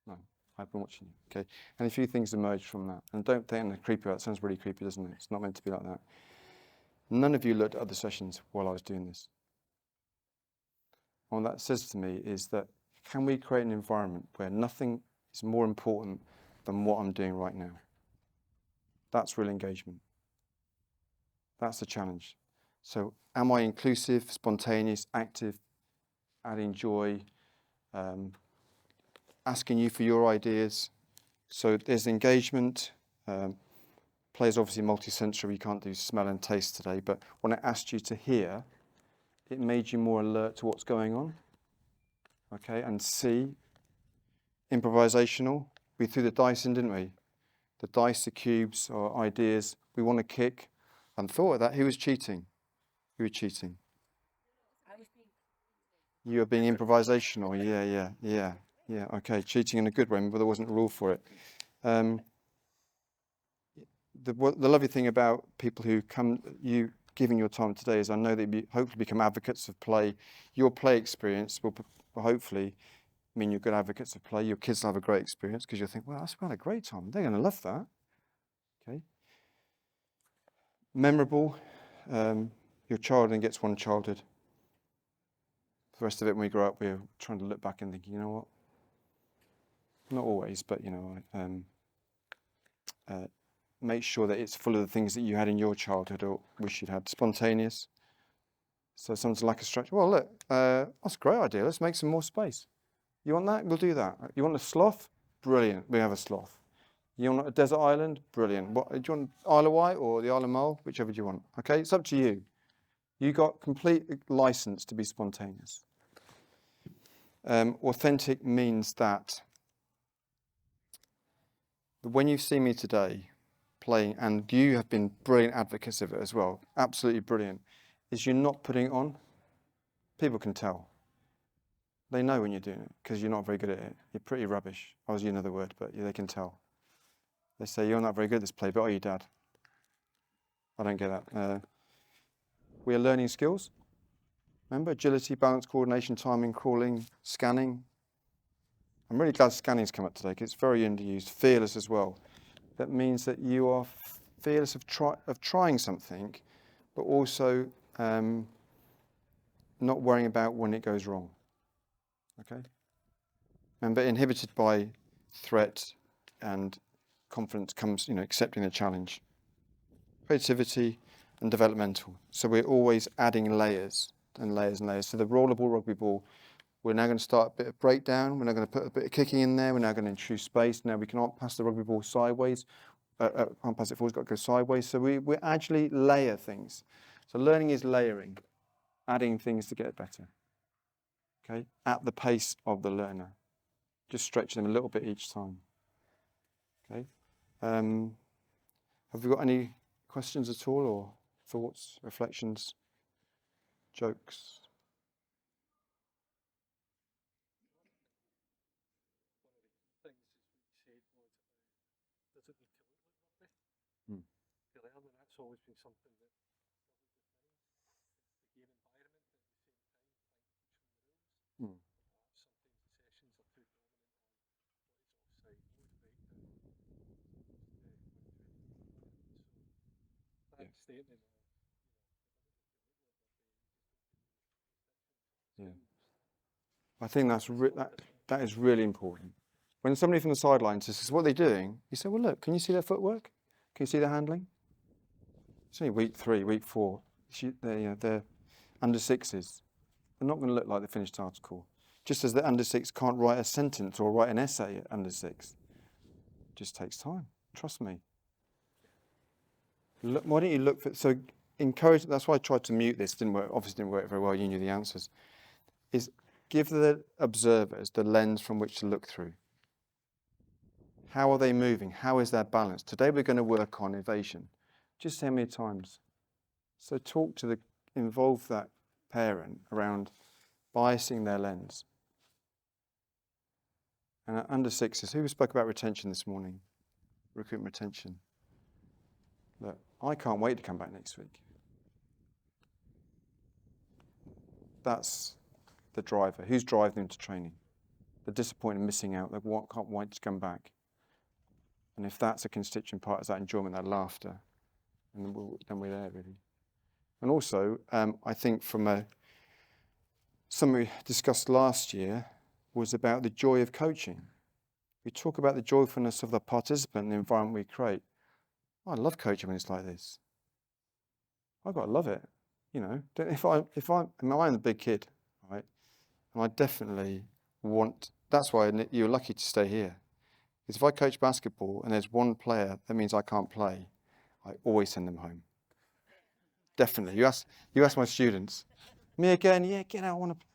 No, I've been watching you. Okay. And a few things emerged from that. And don't think it's creepy. That sounds really creepy, doesn't it? It's not meant to be like that. None of you looked at other sessions while I was doing this. And what that says to me is that, can we create an environment where nothing is more important than what I'm doing right now? That's real engagement. That's the challenge. So am I inclusive, spontaneous, active, adding joy, asking you for your ideas? So there's engagement. Play is obviously multi-sensory. We can't do smell and taste today, but when I asked you to hear, it made you more alert to what's going on. Okay, and see, improvisational. We threw the dice in, didn't we? The dice, the cubes, or ideas. We want to kick. And thought of that. Who was cheating? Who was cheating? You were being improvisational. Yeah. Okay, cheating in a good way, but there wasn't a rule for it. The lovely thing about people who come, you giving your time today, is I know that you hopefully become advocates of play. Your play experience will hopefully mean you're good advocates of play. Your kids will have a great experience because you'll think, well, I spent a great time. They're going to love that. Okay. Memorable. Your child then gets one childhood. For the rest of it, when we grow up, we're trying to look back and think, you know what? Not always, but make sure that it's full of the things that you had in your childhood or wish you'd had. Spontaneous. So someone's lack of structure. Well, look, that's a great idea. Let's make some more space. You want that? We'll do that. You want a sloth? Brilliant. We have a sloth. You want a desert island? Brilliant. What do you want? Isle of Wight or the Isle of Mull? Whichever do you want. Okay, it's up to you. You got complete license to be spontaneous. Authentic means that when you see me today playing, and you have been brilliant advocates of it as well, absolutely brilliant, is you're not putting it on. People can tell. They know when you're doing it because you're not very good at it. You're pretty rubbish. I was using another word, but yeah, they can tell. They say, you're not very good at this play, but are you, Dad? I don't get that. We are learning skills. Remember, agility, balance, coordination, timing, crawling, scanning. I'm really glad scanning's come up today because it's very underused. Fearless as well. That means that you are fearless of trying something, but also not worrying about when it goes wrong. Okay? Remember, inhibited by threat and confidence comes, accepting the challenge. Creativity and developmental. So we're always adding layers and layers and layers. So the rollerball, rugby ball, we're now going to start a bit of breakdown. We're now going to put a bit of kicking in there. We're now going to introduce space. Now we cannot pass the rugby ball sideways. Can't pass it forward, it's got to go sideways. So we actually layer things. So learning is layering, adding things to get better. Okay, at the pace of the learner. Just stretch them a little bit each time. Okay. Have we got any questions at all, or thoughts, reflections, jokes? To learn, and that's always been something that the game environment at the same time, Mm. sometimes the sessions are too dominant on what is offside, so that statement I think that is really important. When somebody from the sidelines says, "What are they doing?" You say, "Well, look, can you see their footwork? Can you see their handling?" It's only week 3, week 4. They're under 6s. They're not going to look like the finished article. Just as the under 6 can't write a sentence or write an essay at under 6. It just takes time. Trust me. Look, why don't you look for... So encourage... That's why I tried to mute this. Didn't work. Obviously didn't work very well. You knew the answers. Is give the observers the lens from which to look through. How are they moving? How is their balance? Today we're going to work on evasion. Just how many times? So involve that parent around biasing their lens. And at under 6s, who spoke about retention this morning? Recruitment retention. Look, I can't wait to come back next week. That's the driver. Who's driving them to training? They're disappointed missing out. They can't wait to come back. And if that's a constituent part, is that enjoyment, that laughter, and then we're there, really. And also, I think from something we discussed last year was about the joy of coaching. We talk about the joyfulness of the participant and the environment we create. I love coaching when it's like this. I've got to love it. You know, I'm a big kid, right? And I definitely want, that's why you're lucky to stay here. Because if I coach basketball and there's one player that means I can't play, I always send them home. Definitely. You ask my students. Me again? Yeah, get out. I want to,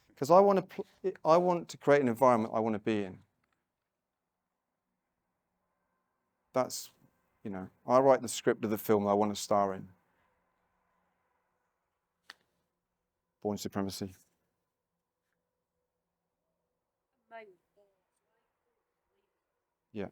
because I want to create an environment I want to be in. That's, you know, I write the script of the film I want to star in. Born Supremacy. Yeah.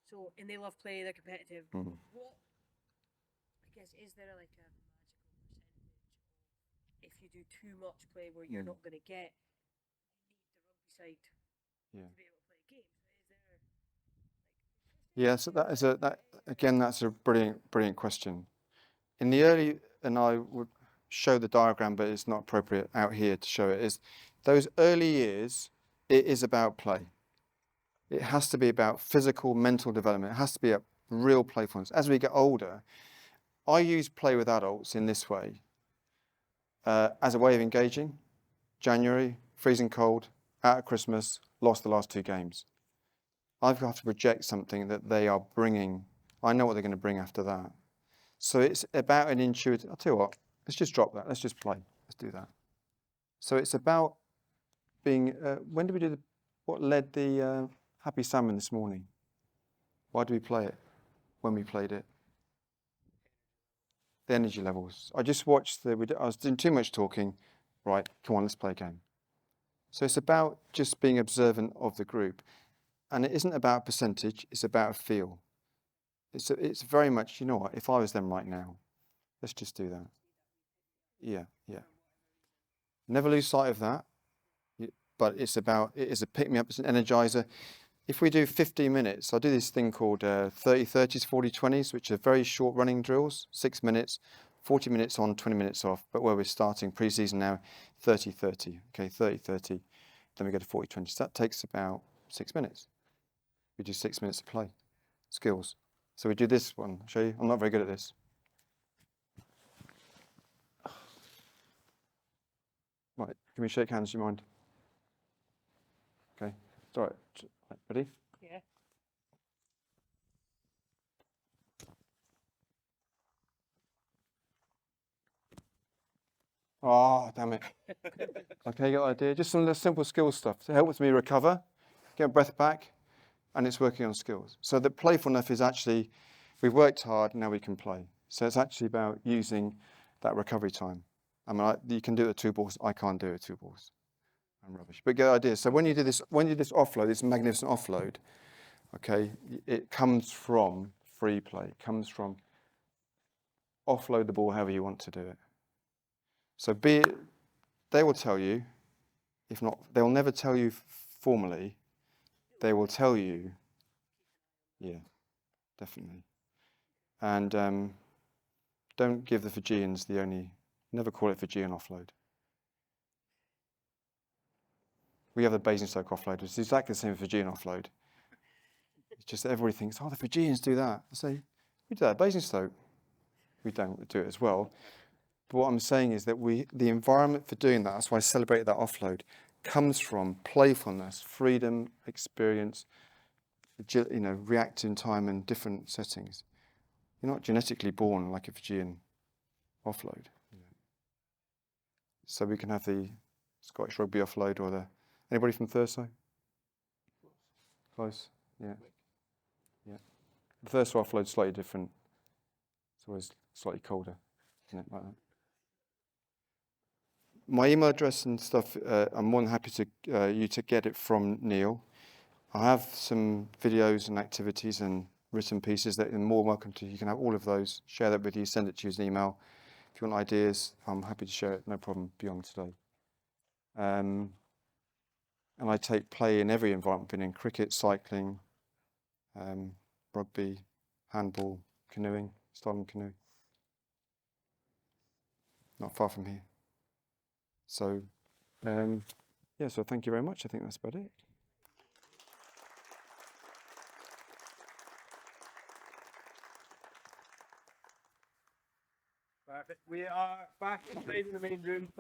So, and they love play, they're competitive. Mm-hmm. What, I guess, is there like a magical percentage if you do too much play where you're not going to get, you need the rugby side to be able to play games? Is there, Yeah, so that's a brilliant question. In the early, and I would show the diagram, but it's not appropriate out here to show it, is those early years, it is about play. It has to be about physical, mental development. It has to be a real playfulness. As we get older, I use play with adults in this way as a way of engaging. January, freezing cold, out at Christmas, lost the last 2 games. I've got to project something that they are bringing. I know what they're going to bring after that. So it's about an intuitive, I'll tell you what, let's just drop that. Let's just play. Let's do that. So it's about being, when did we do what led the Happy Salmon this morning? Why do we play it? When we played it? The energy levels. I just watched I was doing too much talking. Right, come on, let's play a game. So it's about just being observant of the group. And it isn't about percentage, it's about a feel. It's very much, you know what, if I was them right now, let's just do that. Yeah. Never lose sight of that. But it is a pick-me-up, it's an energizer. If we do 15 minutes, I do this thing called 30-30s, 40-20s, which are very short running drills, 6 minutes, 40 minutes on, 20 minutes off, but where we're starting pre-season now, 30-30, okay, 30-30, then we go to 40-20. So that takes about 6 minutes. We do 6 minutes of play, skills. So we do this one, I'll show you. I'm not very good at this. Right, can we shake hands, do you mind? Okay, it's all right. Ready? Yeah. Oh, damn it. Okay, you got the idea? Just some simple skill stuff to help me recover, get breath back, and it's working on skills. So the playfulness is actually, we've worked hard, now we can play. So it's actually about using that recovery time. I mean, you can do it with 2 balls. I can't do it with 2 balls. I'm rubbish. But get the idea. So when you do this offload, this magnificent offload, okay, it comes from free play. It comes from offload the ball however you want to do it. So they will tell you, if not, they'll never tell you formally. They will tell you, yeah, definitely. And don't give the Fijians never call it Fijian offload. We have the Basingstoke offload. It's exactly the same as Fijian offload. It's just that everybody thinks, oh, the Fijians do that. I say, we do that at Basingstoke. We don't do it as well. But what I'm saying is that the environment for doing that, that's why I celebrated that offload, comes from playfulness, freedom, experience, react in time and different settings. You're not genetically born like a Fijian offload. So we can have the Scottish Rugby offload or anybody from Thursday? Close, yeah. The Thursday offload's slightly different. It's always slightly colder, isn't it, like that? My email address and stuff, I'm more than happy to you to get it from Neil. I have some videos and activities and written pieces that you're more welcome to. You can have all of those, share that with you, send it to you as an email. If you want ideas, I'm happy to share it, no problem, beyond today. And I take play in every environment, been in cricket, cycling, rugby, handball, canoeing, styling canoe. Not far from here. So, so thank you very much. I think that's about it. Perfect. We are back inside the main room.